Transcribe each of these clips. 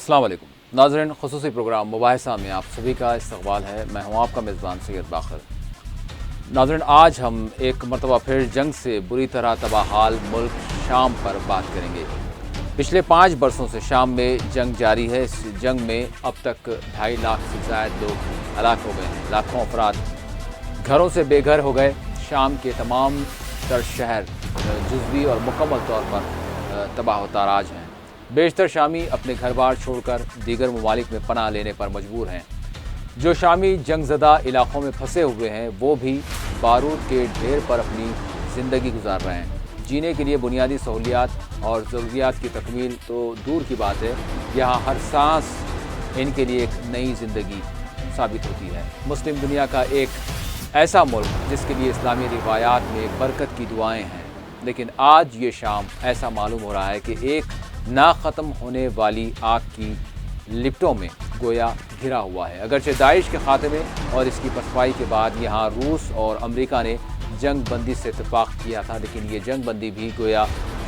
अस्सलाम वालेकुम नाज़रीन, ख़ुसूसी प्रोग्राम मुबाहिसा में आप सभी का इस्तक़बाल है। मैं हूँ आपका मेज़बान सैयद बाखर। नाज़रीन, आज हम एक मरतबा फिर जंग से बुरी तरह तबाहाल मुल्क शाम पर बात करेंगे। पिछले 5 बरसों से शाम में जंग जारी है। इस जंग में अब तक 2.5 लाख से ज़ायद लोग हलाक हो गए हैं। लाखों अफराद घरों से बेघर हो गए। शाम के तमाम तर शहर जुज़वी और मुकम्मल तौर पर तबाह व ताराज हैं। बेशतर शामी अपने घर बार छोड़कर दीगर ममालिक में पनाह लेने पर मजबूर हैं। जो शामी जंगज़दा इलाक़ों में फंसे हुए हैं वो भी बारूद के ढेर पर अपनी ज़िंदगी गुजार रहे हैं। जीने के लिए बुनियादी सहूलियात और ज़रूरियात की तकमील तो दूर की बात है, यहाँ हर सांस इनके लिए एक नई ज़िंदगी साबित होती है। मुस्लिम दुनिया का एक ऐसा मुल्क जिसके लिए इस्लामी रिवायात में बरकत की दुआएँ हैं, लेकिन आज ये शाम ऐसा मालूम हो रहा है कि एक ना ख़त्म होने वाली आग की लिपटों में गोया घिरा हुआ है। अगरचे दाइश के खात्मे और इसकी पसपाई के बाद यहाँ रूस और अमेरिका ने जंग बंदी से इत्तेफाक किया था, लेकिन ये जंग बंदी भी गोया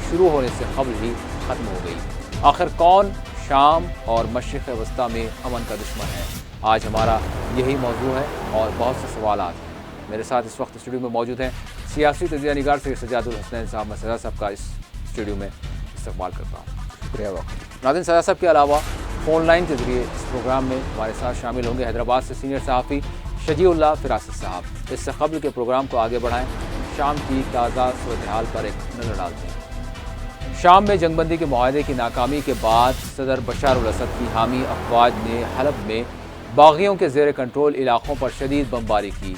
शुरू होने से कबल ही ख़त्म हो गई। आखिर कौन शाम और मशरिक़ वस्ता में अमन का दुश्मन है? आज हमारा यही मौजू है और बहुत से सवालात हैं। मेरे साथ इस वक्त स्टूडियो में मौजूद हैं सियासी तजिया निगार सैयद सजादुल हसनैन साहब। मैं सजा साहब का इस स्टूडियो में इस्तकबाल करता हूँ। शुक्रिया वक्त। नाज़रीन, सजा साहब के अलावा फ़ोन लाइन के ज़रिए इस प्रोग्राम में हमारे साथ शामिल होंगे हैदराबाद से सीनियर सहाफ़ी शजीउल्लाह फिरासत साहब। इससे कबल के प्रोग्राम को आगे बढ़ाएं, शाम की ताज़ा सूरत हाल पर एक नज़र डालते हैं। शाम में जंगबंदी के मुआहदे की नाकामी के बाद सदर बशार अल असद की हामी अफवाज ने हलब में बागियों के ज़ेर कंट्रोल इलाक़ों पर शदीद बमबारी की।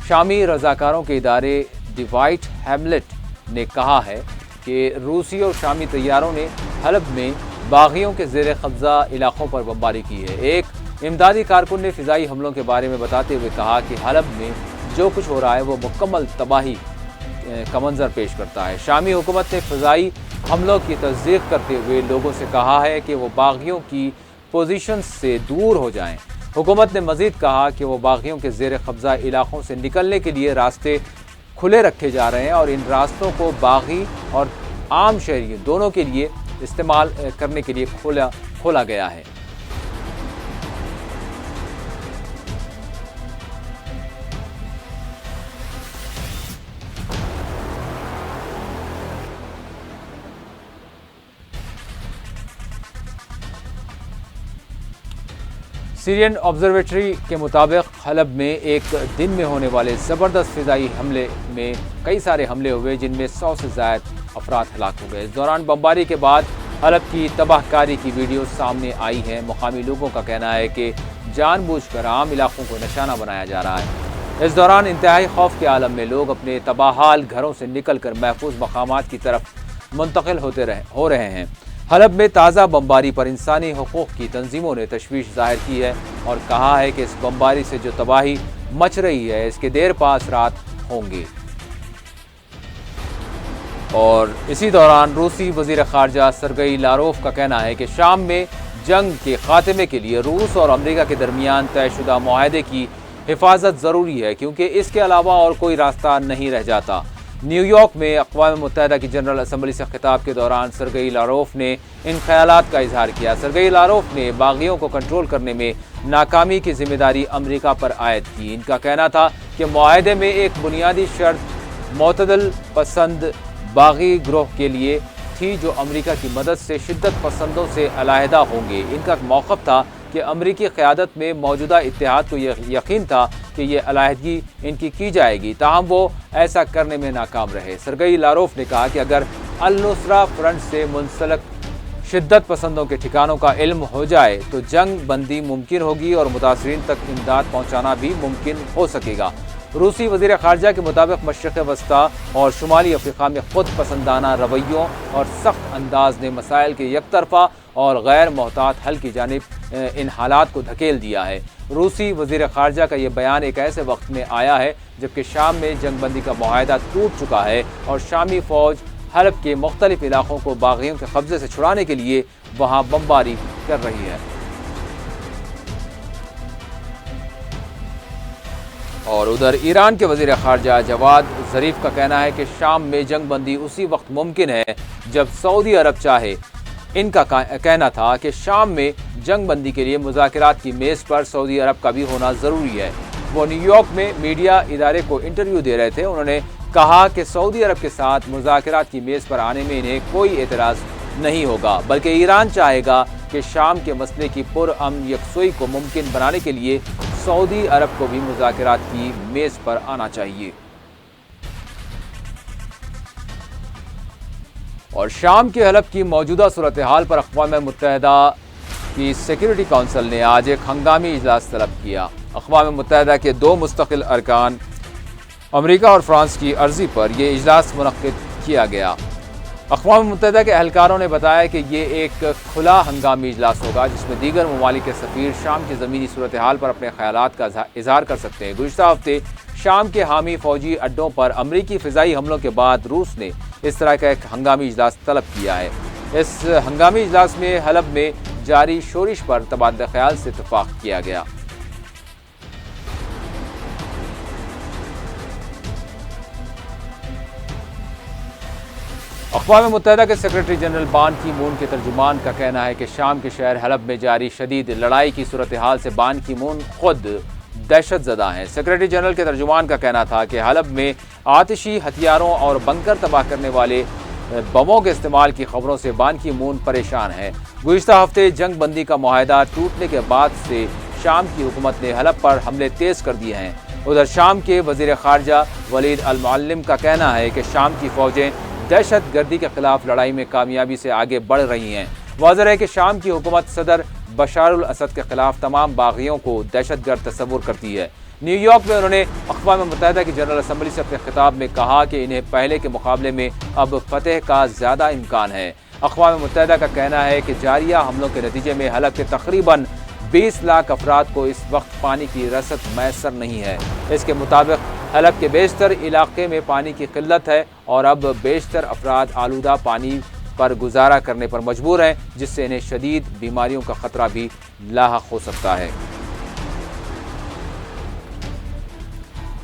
शामी रज़ाकारों के इदारे द वाइट हैमलेट ने कहा है कि रूसी और शामी तैयारों ने हलब में बागियों के ज़ेर कब्ज़ा इलाक़ों पर बमबारी की है। एक इमदादी कारकुन ने फ़िज़ाई हमलों के बारे में बताते हुए कहा कि हलब में जो कुछ हो रहा है वो मुकम्मल तबाही का मंजर पेश करता है। शामी हुकूमत ने फ़िज़ाई हमलों की तस्दीक करते हुए लोगों से कहा है कि वो बागियों की पोजीशन से दूर हो जाएं। हुकूमत ने मज़ीद कहा कि वो बागियों के ज़ेर कब्ज़ा इलाक़ों से निकलने के लिए रास्ते खुले रखे जा रहे हैं और इन रास्तों को बागी और आम शहरी दोनों के लिए इस्तेमाल करने के लिए खोला गया है। सीरियन ऑब्जर्वेटरी के मुताबिक हलब में एक दिन में होने वाले ज़बरदस्त फ़िज़ाई हमले में कई सारे हमले हुए, जिनमें 100 से ज़ायद अफराद हलाक हो गए। इस दौरान बमबारी के बाद हलब की तबाहकारी की वीडियो सामने आई है। मुकामी लोगों का कहना है कि जानबूझकर आम इलाकों को निशाना बनाया जा रहा है। इस दौरान इंतहाई खौफ के आलम में लोग अपने तबाहाल घरों से निकल कर महफूज मकामात की तरफ मुंतकिल हो रहे हैं। हलब में ताज़ा बमबारी पर इंसानी हुकूक़ की तंजीमों ने तशवीश ज़ाहिर की है और कहा है कि इस बमबारी से जो तबाही मच रही है इसके देर पा असरात होंगे। और इसी दौरान रूसी वज़ीर ख़ारजा सरगई लारोफ का कहना है कि शाम में जंग के ख़ात्मे के लिए रूस और अमेरिका के दरमियान तयशुदा मुआहदे की हिफाजत ज़रूरी है, क्योंकि इसके अलावा और कोई रास्ता नहीं रह जाता। न्यूयॉर्क में अक़वाम मुत्तहिदा की जनरल असम्बली से खिताब के दौरान सरगई लारोफ ने इन ख़यालात का इजहार किया। सरगई लारोफ ने बागियों को कंट्रोल करने में नाकामी की जिम्मेदारी अमेरिका पर आयद की। इनका कहना था कि मुआहदे में एक बुनियादी शर्त मोतदल पसंद बागी ग्रोह के लिए थी, जो अमेरिका की मदद से शिद्दत पसंदों से अलहदा होंगे। इनका मौक़िफ़ था कि अमेरिकी क़यादत में मौजूदा इत्तेहाद को यकीन था कि ये अलहदगी इनकी की जाएगी, ताहम वो ऐसा करने में नाकाम रहे। सरगई लारोफ ने कहा कि अगर अल-नुसरा फ्रंट से मुंसलक शिद्दत पसंदों के ठिकानों का इल्म हो जाए तो जंग बंदी मुमकिन होगी और मुतासरीन तक इमदाद पहुँचाना भी मुमकिन हो सकेगा। रूसी वज़ीर ख़ारजा के मुताबिक मशरिक़ वस्ता और शुमाली अफ्रीका में ख़ुद पसंदाना रवैयों और सख्त अंदाज ने मसाइल के यकतरफ़ा और गैर मोहतात हल की जानिब इन हालात को धकेल दिया है। रूसी वज़ीर ख़ारजा का ये बयान एक ऐसे वक्त में आया है जबकि शाम में जंगबंदी का मुआहदा टूट चुका है और शामी फ़ौज हलब के मुख्तलिफ इलाक़ों को बागियों के कब्ज़े से छुड़ाने के लिए वहाँ बमबारी कर रही है। और उधर ईरान के वज़ीर ख़ारजा जवाद ज़रीफ़ का कहना है कि शाम में जंग बंदी उसी वक्त मुमकिन है जब सऊदी अरब चाहे। इनका कहना था कि शाम में जंग बंदी के लिए मुज़ाकरात की मेज़ पर सऊदी अरब का भी होना ज़रूरी है। वो न्यूयॉर्क में मीडिया इदारे को इंटरव्यू दे रहे थे। उन्होंने कहा कि सऊदी अरब के साथ मुज़ाकरात की मेज़ पर आने में इन्हें कोई एतराज़ नहीं होगा, बल्कि ईरान चाहेगा कि शाम के मसले की पुरअमन यकसुई को मुमकिन बनाने के लिए सऊदी अरब को भी मुज़ाकरात की मेज़ पर आना चाहिए। और शाम के हलब की मौजूदा सूरत हाल पर अक़वाम मुत्तहिदा की सिक्योरिटी काउंसिल ने आज एक हंगामी इजलास तलब किया। अक़वाम मुत्तहिदा के 2 मुस्तकिल अरकान अमेरिका और फ्रांस की अर्जी पर यह इजलास मुनक्किद किया गया। अक़वाम मुत्तहिदा के अहलकारों ने बताया कि ये एक खुला हंगामी इजलास होगा जिसमें दीगर ममालिक के सफ़ीर शाम की ज़मीनी सूरत हाल पर अपने ख़यालात का इज़हार कर सकते हैं। गुज़िश्ता हफ्ते शाम के हामी फ़ौजी अड्डों पर अमरीकी फ़िज़ाई हमलों के बाद रूस ने इस तरह का एक हंगामी इजलास तलब किया है। इस हंगामी इजलास में हलब में जारी शोरिश पर तबादला ख्याल से इत्तफ़ाक़ किया गया। अक़वाम मुत्तहिदा के सेक्रेटरी जनरल बान की मून के तर्जुमान का कहना है कि शाम के शहर हलब में जारी शदीद लड़ाई की सूरत हाल से बान की मून खुद दहशत ज़दा हैं। सेक्रेटरी जनरल के तर्जुमान का कहना था कि हलब में आतिशी हथियारों और बंकर तबाह करने वाले बमों के इस्तेमाल की खबरों से बान की मून परेशान है। गुज़िश्ता हफ्ते जंग बंदी का मुआहदा टूटने के बाद से शाम की हुकूमत ने हलब पर हमले तेज़ कर दिए हैं। उधर शाम के वज़ीर ख़ारजा वलीद अल मुअल्लिम का कहना है कि शाम की फ़ौजें दहशत गर्दी के खिलाफ लड़ाई में कामयाबी से आगे बढ़ रही हैं। वाज़ेह है कि शाम की हुकूमत सदर बशारुल असद के खिलाफ तमाम बागियों को दहशतगर्द तस्वुर करती है। न्यूयॉर्क में उन्होंने अक़वाम मुत्तहिदा की जनरल असम्बली से अपने खिताब में कहा कि इन्हें पहले के मुकाबले में अब फतेह का ज़्यादा इम्कान है। अक़वाम मुत्तहिदा का कहना है कि जारिया हमलों के नतीजे में हलब के तकरीबन 20 लाख अफराद को इस वक्त पानी की रसद मैसर नहीं है। इसके मुताबिक हलब के बेशतर इलाके में पानी की किल्लत है और अब बेशतर अफराद आलूदा पानी पर गुजारा करने पर मजबूर हैं, जिससे इन्हें शदीद बीमारियों का खतरा भी लाहक हो सकता है।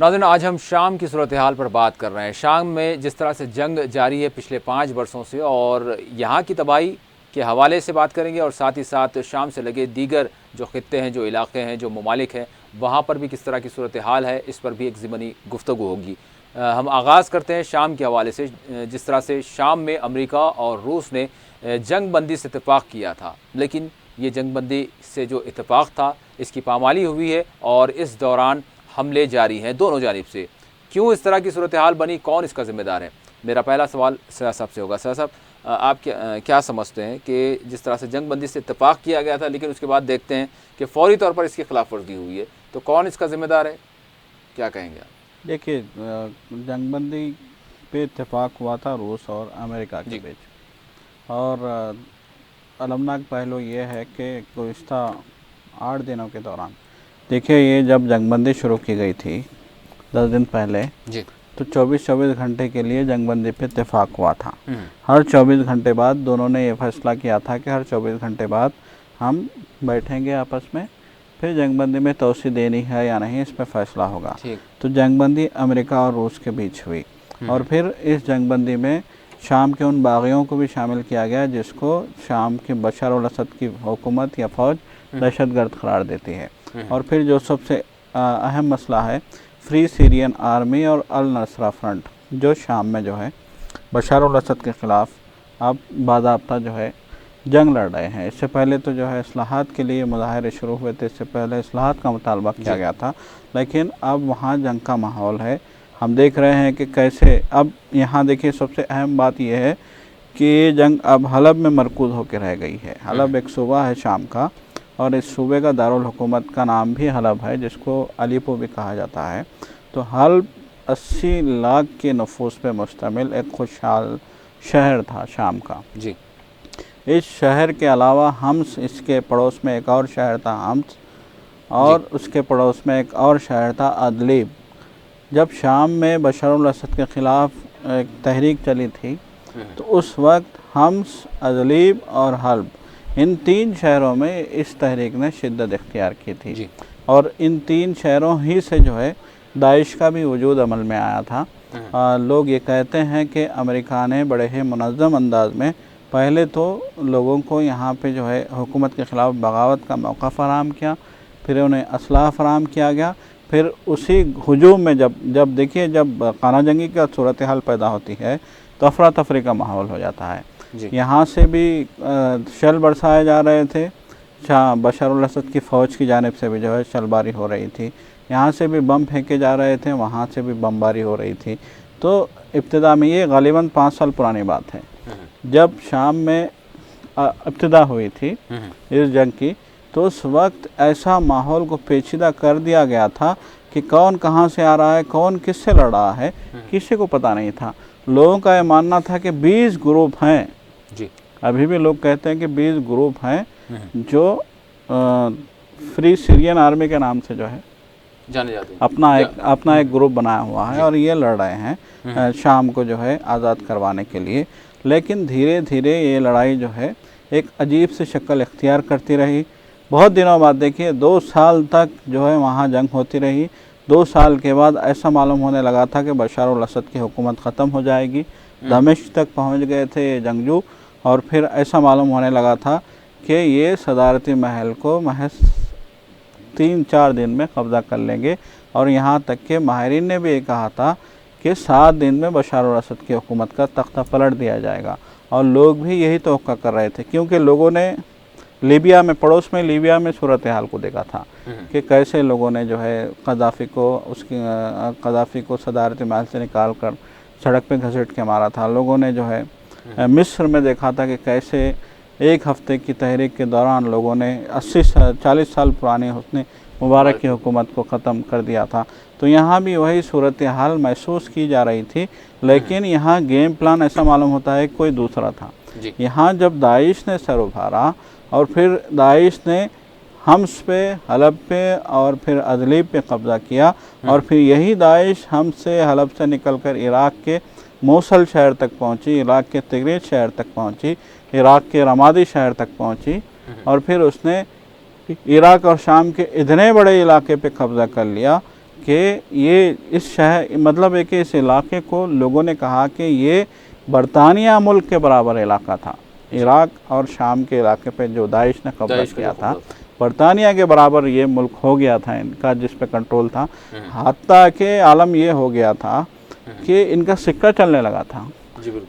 नाज़रीन, आज हम शाम की सूरत हाल पर बात कर रहे हैं। शाम में जिस तरह से जंग जारी है पिछले 5 वर्षों से, और यहाँ की तबाही के हवाले से बात करेंगे और साथ ही साथ शाम से लगे दीगर जो खित्ते हैं, जो इलाके हैं, जो ममालिक हैं, वहाँ पर भी किस तरह की सूरत हाल है, इस पर भी एक ज़िमनी गुफ्तगू होगी। हम आगाज़ करते हैं शाम के हवाले से। जिस तरह से शाम में अमेरिका और रूस ने जंग बंदी से इत्तफ़ाक़ किया था, लेकिन ये जंग बंदी से जो इत्तफ़ाक़ था इसकी पामाली हुई है और इस दौरान हमले जारी हैं दोनों जानिब से। क्यों इस तरह की सूरत हाल बनी, कौन इसका ज़िम्मेदार है? मेरा पहला सवाल सैयद साहब से होगा। सैयद साहब, आप क्या समझते हैं कि जिस तरह से जंग बंदी से इत्तफ़ाक़ किया गया था, लेकिन उसके बाद देखते हैं कि फ़ौरी तौर पर इसकी खिलाफ वर्जी हुई है, तो कौन इसका ज़िम्मेदार है? क्या कहेंगे आप? देखिए, जंग बंदी पे इत्तेफाक हुआ था रूस और अमेरिका के बीच, और अलमनाक पहलू ये है कि गुज़िश्ता 8 दिनों के दौरान, देखिए ये जब जंगबंदी शुरू की गई थी 10 दिन पहले जी, तो 24 घंटे के लिए जंगबंदी पे इत्तेफाक हुआ था। हर 24 घंटे बाद दोनों ने ये फैसला किया था कि हर 24 घंटे बाद हम बैठेंगे आपस में, फिर जंगबंदी में तोसी देनी है या नहीं इस पर फैसला होगा। तो जंगबंदी अमेरिका और रूस के बीच हुई, और फिर इस जंगबंदी में शाम के उन बागियों को भी शामिल किया गया जिसको शाम के बशर अल असद की हुकूमत या फ़ौज दहशतगर्द करार देती है। और फिर जो सबसे अहम मसला है, फ्री सीरियन आर्मी और अल नसरा फ्रंट जो शाम में जो है बशर अल असद के ख़िलाफ़ अब बाज़ाब्ता जो है जंग लड़ रहे हैं। इससे पहले तो जो है इस्लाहात के लिए मुज़ाहरे शुरू हुए थे, इससे पहले इस्लाहात का मुतालबा किया गया था, लेकिन अब वहाँ जंग का माहौल है। हम देख रहे हैं कि कैसे अब यहाँ देखिए सबसे अहम बात यह है कि जंग अब हलब में मरकूज़ होकर रह गई है। हलब एक सूबा है शाम का, और इस सूबे का दारुल हुकूमत का नाम भी हलब है, जिसको अलीपो भी कहा जाता है। तो हलब 80 लाख के नफूस पे मुश्तमिल एक खुशहाल शहर था शाम का जी। इस शहर के अलावा हम्स, इसके पड़ोस में एक और शहर था हम्स, और उसके पड़ोस में एक और शहर था अदलीब। जब शाम में बशर अल असद के ख़िलाफ़ एक तहरीक चली थी तो उस वक्त हम्स, अदलीब और हल्ब, इन 3 शहरों में इस तहरीक ने शिद्दत इख्तियार की थी जी। और इन 3 शहरों ही से जो है दाइश का भी वजूद अमल में आया था। लोग ये कहते हैं कि अमेरिका ने बड़े ही मुनज़्ज़म अंदाज में पहले तो लोगों को यहाँ पे जो है हुकूमत के ख़िलाफ़ बगावत का मौका फ़राहम किया, फिर उन्हें असलाह फ़राहम किया गया, फिर उसी हजूम में जब देखिए जब खाना जंगी का सूरत हाल पैदा होती है तो अफरा तफरी का माहौल हो जाता है। यहाँ से भी शल बरसाए जा रहे थे, बशर अल असद की फ़ौज की जानिब से भी जो है शलबारी हो रही थी, यहाँ से भी बम फेंके जा रहे थे, वहाँ से भी बमबारी हो रही थी। तो इब्तिदा में, ये गालिबन 5 साल पुरानी बात है, जब शाम में इब्तिदा हुई थी इस जंग की, तो उस वक्त ऐसा माहौल को पेचीदा कर दिया गया था कि कौन कहाँ से आ रहा है, कौन किससे लड़ रहा है, किसी को पता नहीं था। लोगों का ये मानना था कि 20 ग्रुप हैं जी। अभी भी लोग कहते हैं कि 20 ग्रुप हैं जो फ्री सीरियन आर्मी के नाम से जो है जाने जाते हैं, अपना एक ग्रुप बनाया हुआ है और ये लड़ रहे हैं शाम को जो है आज़ाद करवाने के लिए। लेकिन धीरे धीरे ये लड़ाई जो है एक अजीब सी शक्ल इख्तियार करती रही। बहुत दिनों बाद देखिए 2 साल तक जो है वहाँ जंग होती रही। 2 साल के बाद ऐसा मालूम होने लगा था कि बशर अल असद की हुकूमत ख़त्म हो जाएगी। दमिश्क तक पहुँच गए थे ये जंगजू, और फिर ऐसा मालूम होने लगा था कि ये सदारती महल को महज 3-4 दिन में कब्ज़ा कर लेंगे, और यहाँ तक कि माहिरीन ने भी ये कहा था कि 7 दिन में बशर अल असद की हुकूमत का तख्ता पलट दिया जाएगा। और लोग भी यही तवक्का कर रहे थे, क्योंकि लोगों ने लीबिया में, पड़ोस में लीबिया में सूरत हाल को देखा था कि कैसे लोगों ने जो है क़ज़ाफ़ी को सदारती महल से निकाल कर सड़क पे घसीट के मारा था। लोगों ने जो है मिस्र में देखा था कि कैसे 1 हफ़्ते की तहरीक के दौरान लोगों ने 40 साल पुरानी हुस्न मुबारक की हुकूमत को ख़त्म कर दिया था। तो यहाँ भी वही सूरत हाल महसूस की जा रही थी, लेकिन यहाँ गेम प्लान ऐसा मालूम होता है कोई दूसरा था। यहाँ जब दाइश ने सर उभारा और फिर दाइश ने हम्स पे, हलब पे और फिर अदलीब पे कब्ज़ा किया, और फिर यही दाइश हम्स से, हलब से निकलकर इराक़ के मोसल शहर तक पहुँची, इराक़ के तिग्रिस शहर तक पहुँची, इराक़ के रमादी शहर तक पहुँची, और फिर उसने इराक़ और शाम के इतने बड़े इलाके पे कब्ज़ा कर लिया कि ये इस शहर, मतलब है कि इस इलाके को लोगों ने कहा कि ये बरतानिया मुल्क के बराबर इलाका था। इराक़ और शाम के इलाके पे जो दाइश ने कब्ज़ा किया था, बरतानिया के बराबर ये मुल्क हो गया था इनका, जिस पे कंट्रोल था। हत्ता कि आलम ये हो गया था कि इनका सिक्का चलने लगा था।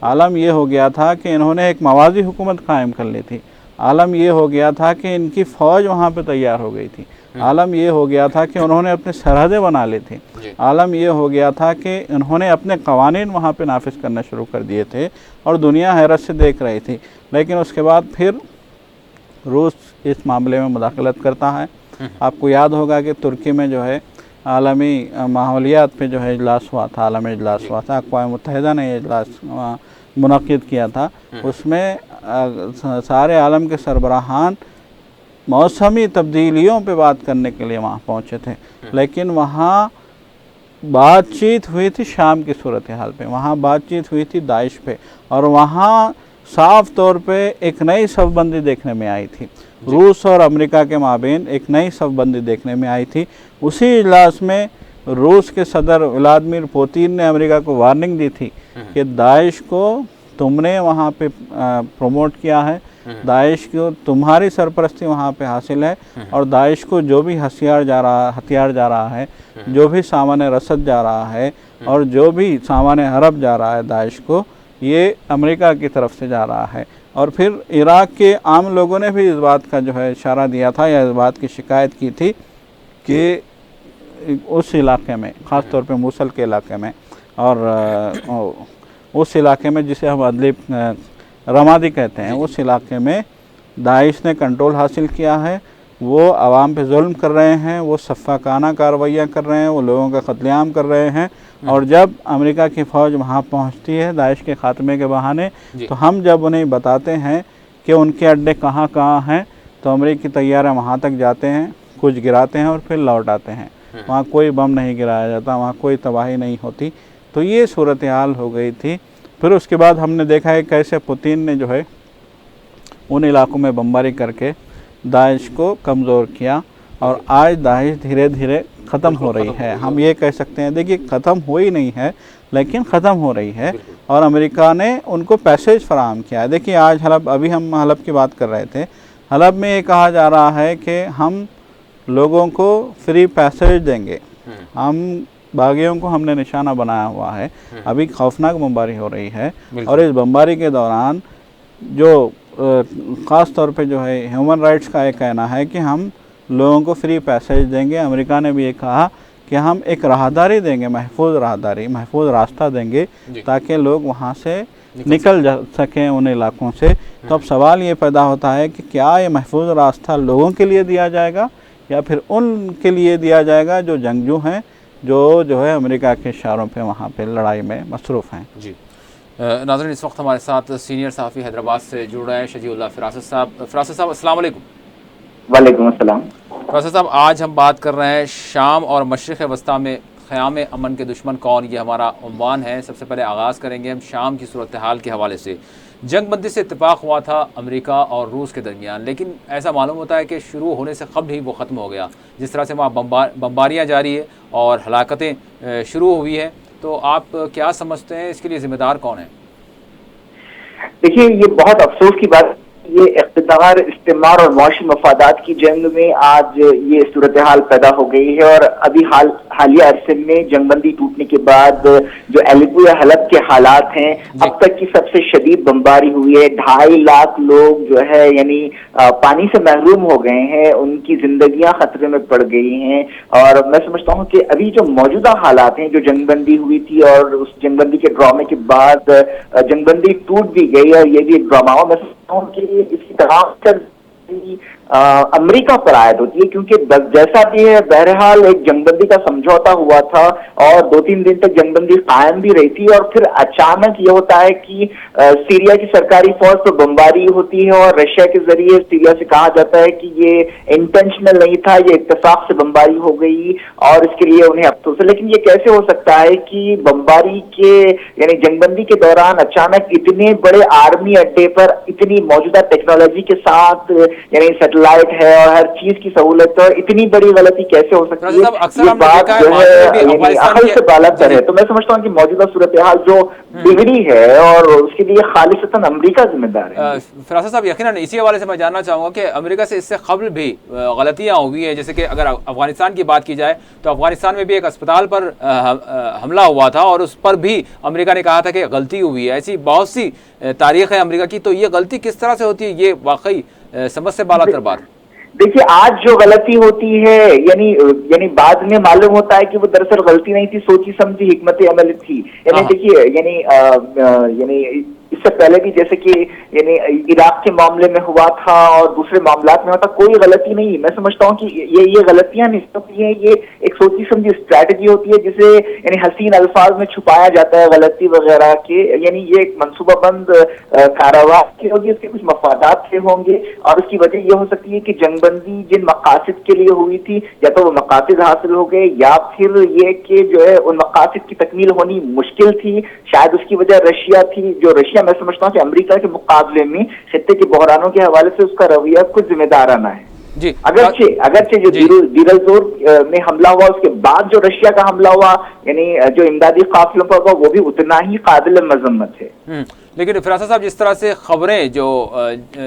आलम ये हो गया था कि इन्होंने एक मवाजी हुकूमत कायम कर ली थी। आलम ये हो गया था कि इनकी फ़ौज वहाँ पे तैयार हो गई थी। आलम ये हो गया था कि उन्होंने अपनी सरहदें बना ली थी। आलम ये हो गया था कि उन्होंने अपने कवानीन वहाँ पे नाफिज करना शुरू कर दिए थे और दुनिया हैरत से देख रही थी। लेकिन उसके बाद फिर रूस इस मामले में मुदाखलत करता है। आपको याद होगा कि तुर्की में जो है आलमी माहौलियात पे जो है इजलास हुआ था, आलमी इजलास हुआ था, अक़वाम मुत्तहिदा ने इजलास मुनक़िद किया था। उसमें सारे आलम के सरबराहान मौसमी तब्दीलियों पे बात करने के लिए वहाँ पहुँचे थे, लेकिन वहाँ बातचीत हुई थी शाम की सूरत हाल पे, वहाँ बातचीत हुई थी दाइश पे, और वहाँ साफ़ तौर पे एक नई सफ़बंदी देखने में आई थी। रूस और अमेरिका के माबेन एक नई सफ़बंदी देखने में आई थी। उसी इजलास में रूस के सदर व्लादिमीर पुतिन ने अमेरिका को वार्निंग दी थी कि दाइश को तुमने वहाँ पे प्रमोट किया है, दाइश को तुम्हारी सरपरस्ती वहाँ पे हासिल है, और दाइश को जो भी हथियार जा रहा है, जो भी सामान रसद जा रहा है, और जो भी सामान अरब जा रहा है दाइश को, ये अमेरिका की तरफ से जा रहा है। और फिर इराक़ के आम लोगों ने भी इस बात का जो है इशारा दिया था या इस बात की शिकायत की थी कि उस इलाके में, ख़ास तौर पे मूसल के इलाके में और उस इलाके में जिसे हम अदलीब रमादी कहते हैं, उस इलाके में दाइश ने कंट्रोल हासिल किया है। वो आवाम पे जुल्म कर रहे हैं, वो सफ़ाकाना कार्रवाइयाँ कर रहे हैं, वो लोगों का कत्लेआम कर रहे हैं। और जब अमेरिका की फ़ौज वहाँ पहुँचती है दाइश के ख़ात्मे के बहाने, तो हम जब उन्हें बताते हैं कि उनके अड्डे कहाँ कहाँ हैं, तो अमेरिकी तैयारे वहाँ तक जाते हैं, कुछ गिराते हैं और फिर लौट आते हैं। वहाँ कोई बम नहीं गिराया जाता, वहाँ कोई तबाही नहीं होती। तो ये सूरत हाल हो गई थी। फिर उसके बाद हमने देखा है कैसे पुतिन ने जो है उन इलाकों में बमबारी करके दाइश को कमज़ोर किया, और आज दाइश धीरे धीरे ख़त्म हो रही है। हम ये कह सकते हैं, देखिए ख़त्म हो ही नहीं है लेकिन ख़त्म हो रही है, और अमेरिका ने उनको पैसेज फराहम किया है। देखिए आज हलब, अभी हम हलब की बात कर रहे थे, हलब में ये कहा जा रहा है कि हम लोगों को फ्री पैसेज देंगे, हम बागियों को हमने निशाना बनाया हुआ है। अभी खौफनाक बमबारी हो रही है, और इस बमबारी के दौरान जो ख़ास तौर पे जो है ह्यूमन राइट्स का एक कहना है कि हम लोगों को फ्री पैसेज देंगे। अमेरिका ने भी ये कहा कि हम एक राहदारी देंगे, महफूज राहदारी, महफूज रास्ता देंगे ताकि लोग वहाँ से निकल जा सकें उन इलाकों से। तो अब सवाल ये पैदा होता है कि क्या ये महफूज रास्ता लोगों के लिए दिया जाएगा या फिर उनके लिए दिया जाएगा जो जंगजू हैं, जो है अमेरिका के इशारों पे वहाँ पे लड़ाई में मसरूफ़ हैं। जी नाज़रीन, इस वक्त हमारे साथ सीनियर सहाफ़ी हैदराबाद से जुड़ रहे हैं शजीउल्लाह फ़िरासत साहब। फ़िरासत साहब अस्सलाम वालेकुम। वालेकुम अस्सलाम। फ़िरासत साहब, आज हम बात कर रहे हैं शाम और मशरिक़ वस्ता में क़याम अमन के दुश्मन कौन, ये हमारा उन्वान है। सबसे पहले आगाज़ करेंगे हम शाम की सूरत हाल के हवाले से। जंगबंदी से इत्तेफाक हुआ था अमेरिका और रूस के दरमियान, लेकिन ऐसा मालूम होता है कि शुरू होने से कबल ही वो ख़त्म हो गया। जिस तरह से वहाँ बमबारियाँ जारी है और हलाकतें शुरू हुई है, तो आप क्या समझते हैं, इसके लिए ज़िम्मेदार कौन है? देखिए, ये बहुत अफसोस की बात, ये इक़्तिदार, इस्तेमार और मौशी मफादात की जंग में आज ये सूरत हाल पैदा हो गई है। और अभी हालिया अरसे में जंगबंदी टूटने के बाद जो एलेपो या हलब के हालात हैं, अब तक की सबसे शदीद बमबारी हुई है। 2.5 लाख लोग जो है यानी पानी से महरूम हो गए हैं, उनकी जिंदगियां खतरे में पड़ गई हैं। और मैं समझता हूँ कि अभी जो मौजूदा हालात हैं, जो जंगबंदी हुई थी और उस जंगबंदी के ड्रामे के बाद जंगबंदी टूट भी गई और ये भी एक ड्रामा हो, मैं समझता हूँ कि इसकी तमाम अमेरिका पर आयद होती है, क्योंकि जैसा भी है बहरहाल एक जंगबंदी का समझौता हुआ था और 2-3 दिन तक जंगबंदी कायम भी रही थी, और फिर अचानक ये होता है कि सीरिया की सरकारी फौज पर बमबारी होती है और रशिया के जरिए सीरिया से कहा जाता है कि ये इंटेंशनल नहीं था, ये इत्तेफाक से बमबारी हो गई और इसके लिए उन्हें अफसोस है। लेकिन ये कैसे हो सकता है कि बमबारी के यानी जंगबंदी के दौरान अचानक इतने बड़े आर्मी अड्डे पर इतनी मौजूदा टेक्नोलॉजी के साथ यानी लाइट है और हर चीज की सहूलत है, इतनी बड़ी गलती कैसे हो सकती है? ये बात जो है अकल से बालतर है। तो मैं समझता हूँ कि मौजूदा सूरत हाल जो बिगड़ी है और उसके लिए खालिसतन अमेरिका जिम्मेदार है। फ़िरासत साहब, यकीनन इसी हवाले से मैं जानना चाहूँगा कि अमेरिका से इससे कबल भी गलतियाँ हुई है। जैसे कि अगर अफगानिस्तान की बात की जाए तो अफगानिस्तान में भी एक अस्पताल पर हमला हुआ था और उस पर भी अमेरिका ने कहा था कि गलती हुई है। ऐसी बहुत सी तारीख है अमेरिका की, तो ये गलती किस तरह से होती है, ये वाकई समझ से बालातर बात। देखिए, आज जो गलती होती है यानी बाद में मालूम होता है कि वो दरअसल गलती नहीं थी, सोची समझी हिकमत अमल थी। यानी देखिए यानी इससे पहले भी जैसे कि यानी इराक के मामले में हुआ था और दूसरे मामलात में होता, कोई गलती नहीं। मैं समझता हूँ कि ये गलतियां नहीं होती हैं, ये एक सोची समझी स्ट्रैटेजी होती है जिसे यानी हसीन अल्फाज में छुपाया जाता है गलती वगैरह के। यानी ये एक मनसूबाबंद कार्रवाई होगी, उसके कुछ मफादात से होंगे और उसकी वजह यह हो सकती है कि जंगबंदी जिन मकासद के लिए हुई थी, या तो वो मकासद हासिल हो गए या फिर ये कि जो है उन मकासद की तकमील होनी मुश्किल थी। शायद उसकी वजह रशिया थी, जो रशिया मैं समझता हूँ कि अमेरिका के मुकाबले में खित्ते के बहरानों के हवाले से उसका रवैया कुछ जिम्मेदाराना है जी। अगरचे जो दीर जोर में हमला हुआ उसके बाद जो रशिया का हमला हुआ यानी जो इमदादी काफिलों पर हुआ, वो भी उतना ही काबिल मजम्मत है। लेकिन फ़िरासत साहब, जिस तरह से खबरें जो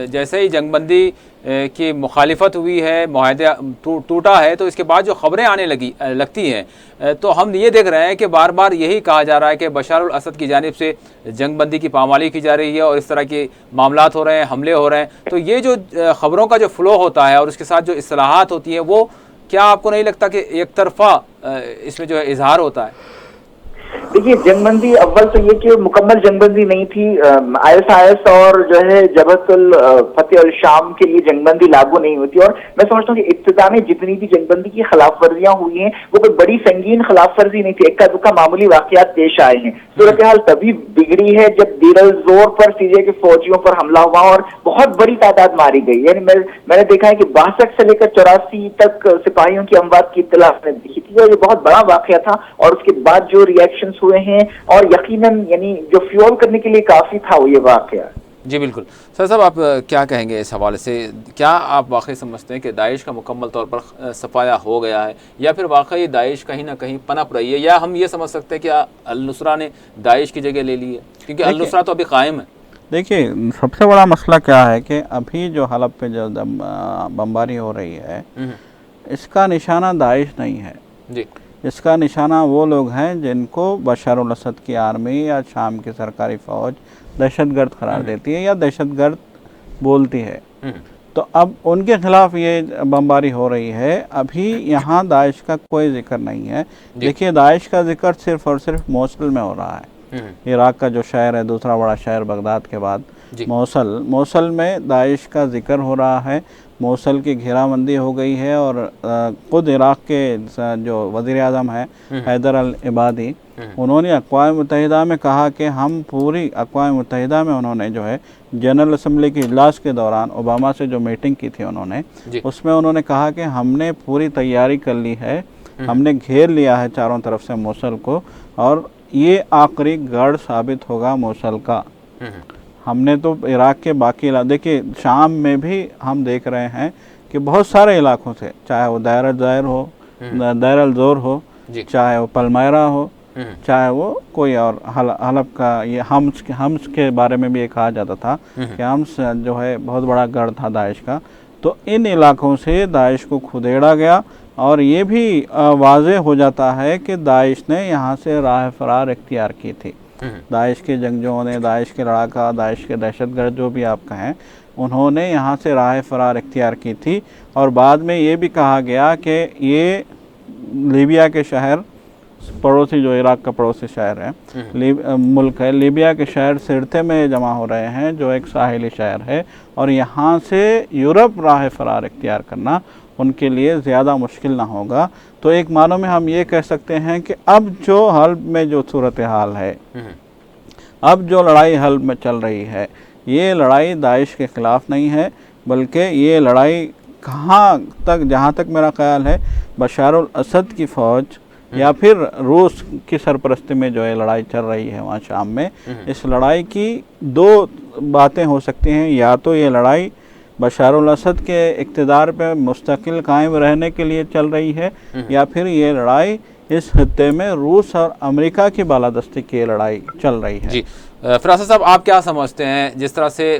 जैसे ही जंगबंदी की मुखालिफत हुई है, मुआहदा टूटा है, तो इसके बाद जो खबरें आने लगती हैं, तो हम ये देख रहे हैं कि बार बार यही कहा जा रहा है कि बशर अल असद की जानिब से जंगबंदी की पामाली की जा रही है और इस तरह के मामलात हो रहे हैं, हमले हो रहे हैं। तो ये जो खबरों का जो फ़्लो होता है और उसके साथ जो इस्लाहात होती हैं, वो क्या आपको नहीं लगता कि एक तरफा इसमें जो है इजहार होता है? देखिए, जंगबंदी अव्वल तो ये कि मुकम्मल जंगबंदी नहीं थी। ISIS और जो है जबहतुल फतेह अल शाम के लिए जंगबंदी लागू नहीं होती, और मैं समझता हूँ कि इब्तिदा में जितनी भी जंगबंदी की खिलाफ वर्जियां हुई हैं वो कोई बड़ी संगीन खिलाफ वर्जी नहीं थी, इक्का दुक्का मामूली वाकयात पेश आए हैं। सूरत हाल तभी बिगड़ी है जब देर अल जोर पर सीरिया के फौजियों पर हमला हुआ और बहुत बड़ी तादाद मारी गई। यानी मैंने देखा है कि 62 से लेकर 84 तक सिपाहियों की अमवात की इत्तला देखी थी, और ये बहुत बड़ा वाकया था। और उसके बाद जो रिएक्शन हुए हैं, और यकीनन यानी जो फ्यूल करने के लिए काफी था वो ये वाकया। जी बिल्कुल। सर साहब, आप क्या कहेंगे इस हवाले से? क्या आप वाकई समझते हैं कि दाइश का मुकम्मल तौर पर सफाया हो गया है, या फिर वाकई दाइश कहीं ना कहीं पनप रही है, या हम ये समझ सकते हैं कि अल-नुसरा ने दाइश की जगह ले ली है, क्योंकि अल-नुसरा तो अभी कायम है? देखिए, सबसे बड़ा मसला क्या है कि अभी जो हलब पे जो बमबारी हो रही है, इसका निशाना दाइश नहीं है जी। इसका निशाना वो लोग हैं जिनको बशर अल असद की आर्मी या शाम की सरकारी फ़ौज दहशतगर्द करार देती है या दहशतगर्द बोलती है। तो अब उनके खिलाफ ये बमबारी हो रही है। अभी यहाँ दाइश का कोई जिक्र नहीं है। देखिए, दाइश का जिक्र सिर्फ़ और सिर्फ मोsul में हो रहा है। इराक़ का जो शहर है, दूसरा बड़ा शहर बगदाद के बाद, मोसल में दाइश का जिक्र हो रहा है। मोसल की घेराबंदी हो गई है, और खुद इराक़ के जो वज़ीर आज़म है हैदर अल इबादी, उन्होंने अक़वाम मुत्तहिदा में कहा कि हम पूरी अक़वाम मुत्तहिदा में उन्होंने जो है जनरल असम्बली के इजलास के दौरान ओबामा से जो मीटिंग की थी उन्होंने, उसमें उन्होंने कहा कि हमने पूरी तैयारी कर ली है, हमने घेर लिया है चारों तरफ से मोसल को, और ये आखिरी गढ़ साबित होगा मोसल का। हमने तो इराक़ के बाकी देखिए, शाम में भी हम देख रहे हैं कि बहुत सारे इलाकों से, चाहे वो दायर अल ज़ोर हो, चाहे वो पलमायरा हो, चाहे वो कोई और हलब का ये हम्स के बारे में भी ये कहा जाता था कि हम्स जो है बहुत बड़ा गढ़ था दाइश का। तो इन इलाकों से दाइश को खुदेड़ा गया, और ये भी वाज़ेह हो जाता है कि दाइश ने यहाँ से राह फरार इख्तियार की थी। दाइश के जंगजों ने, दाइश के लड़ाका, दाइश के दहशतगर्द जो भी आप कहें, उन्होंने यहाँ से राह फरार इख्तियार की थी। और बाद में ये भी कहा गया कि ये लीबिया के शहर, पड़ोसी जो इराक़ का पड़ोसी शहर है, मुल्क है, लीबिया के शहर सिरते में जमा हो रहे हैं, जो एक साहिली शहर है, और यहाँ से यूरोप राह फरार इख्तियार करना उनके लिए ज़्यादा मुश्किल ना होगा। तो एक मानों में हम ये कह सकते हैं कि अब जो हल्ब में जो सूरत हाल है, अब जो लड़ाई हल्ब में चल रही है, ये लड़ाई दाइश के ख़िलाफ़ नहीं है, बल्कि ये लड़ाई कहाँ तक, जहाँ तक मेरा ख्याल है, बशर अल असद की फ़ौज या फिर रूस की सरपरस्ती में जो है लड़ाई चल रही है वहाँ शाम में, इस लड़ाई की दो बातें हो सकती हैं। या तो ये लड़ाई बशर अल असद के इक़्तिदार पे मुस्तकिल कायम रहने के लिए चल रही है, या फिर ये लड़ाई इस खित्ते में रूस और अमेरिका की बालादस्ती की लड़ाई चल रही है। जी फरासत साहब, आप क्या समझते हैं, जिस तरह से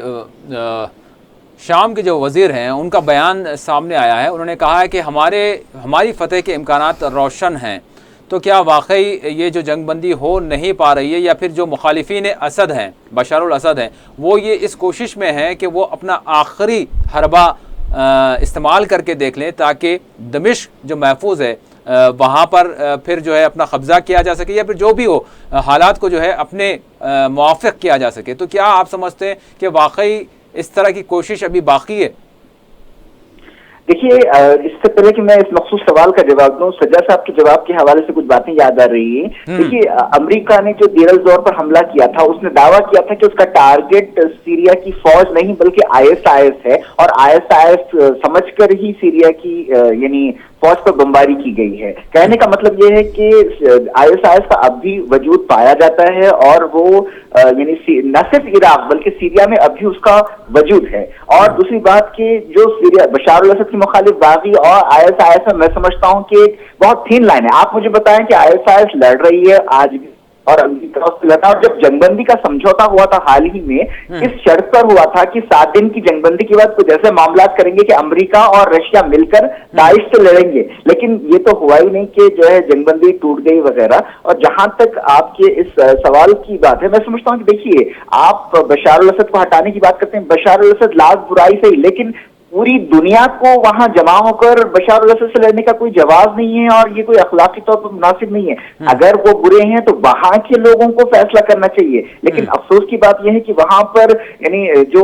शाम के जो वज़ीर हैं उनका बयान सामने आया है, उन्होंने कहा है कि हमारी फ़तह के इम्कानात रोशन हैं, तो क्या वाकई ये जो जंगबंदी हो नहीं पा रही है, या फिर जो मुखालिफिन असद हैं, बशर अल असद हैं, वो ये इस कोशिश में हैं कि वो अपना आखिरी हरबा इस्तेमाल करके देख लें ताकि दमिश्क जो महफूज है वहाँ पर फिर जो है अपना कब्ज़ा किया जा सके, या फिर जो भी हो हालात को जो है अपने मुआफ़िक किया जा सके। तो क्या आप समझते हैं कि वाकई इस तरह की कोशिश अभी बाकी है? देखिए, इससे पहले कि मैं इस मखसूस सवाल का जवाब दूं, सज्जा साहब के जवाब के हवाले से कुछ बातें याद आ रही है। देखिए, अमेरिका ने जो देर अल ज़ोर पर हमला किया था, उसने दावा किया था कि उसका टारगेट सीरिया की फौज नहीं बल्कि ISIS है, और ISIS समझकर ही सीरिया की यानी फौज पर बमबारी की गई है। कहने का मतलब यह है कि ISIS का अब भी वजूद पाया जाता है, और वो यानी न सिर्फ इराक बल्कि सीरिया में अभी उसका वजूद है। और दूसरी बात कि जो सीरिया बशर अल असद की मुखालिफ बागी और ISIS में मैं समझता हूं कि बहुत थीन लाइन है। आप मुझे बताएं कि ISIS लड़ रही है आज भी, और अमेरिका उससे लड़ा, और जब जंगबंदी का समझौता हुआ था हाल ही में, इस शर्त पर हुआ था कि 7 दिन की जंगबंदी के बाद कुछ ऐसे मामला करेंगे कि अमेरिका और रशिया मिलकर दाइश से लड़ेंगे, लेकिन ये तो हुआ ही नहीं कि जो है जंगबंदी टूट गई वगैरह। और जहां तक आपके इस सवाल की बात है, मैं समझता हूं कि देखिए, आप बशर अल असद को हटाने की बात करते हैं, बशर अल असद लाख बुराई से ही, लेकिन पूरी दुनिया को वहां जमा होकर बशार अल-असद से लड़ने का कोई जवाब नहीं है और ये कोई अखलाकी तौर पर मुनासिब नहीं है। अगर वो बुरे हैं तो वहां के लोगों को फैसला करना चाहिए, लेकिन अफसोस की बात यह है कि वहां पर यानी जो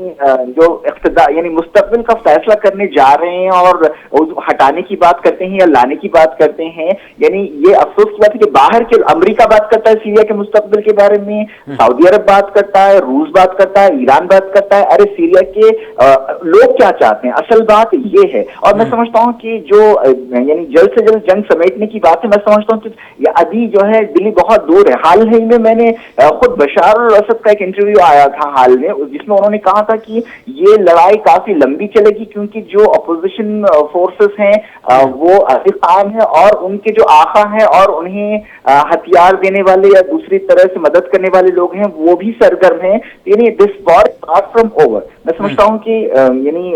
इख्तिदार यानी मुस्तकबिल का फैसला करने जा रहे हैं और हटाने की बात करते हैं या लाने की बात करते हैं, यानी ये अफसोस की बात है कि बाहर के अमेरिका बात करता है सीरिया के मुस्तकबिल के बारे में, सऊदी अरब बात करता है, रूस बात करता है, ईरान बात करता है। अरे सीरिया के लोग क्या चाहते हैं, असल बात ये है। और मैं समझता हूँ कि जो यानी जल्द से जल्द जंग समेटने की बात है, मैं समझता हूँ कि अभी जो है दिल्ली बहुत दूर है। हाल ही में मैंने खुद बशार अल-असद का एक इंटरव्यू आया था हाल में, जिसमें उन्होंने कहा था कि ये लड़ाई काफी लंबी चलेगी क्योंकि जो अपोजिशन फोर्सेस हैं वो अभी कायम है और उनके जो आका है और उन्हें हथियार देने वाले या दूसरी तरह से मदद करने वाले लोग हैं वो भी सरगर्म हैं। यानी this war is not from over. मैं समझता हूँ कि यानी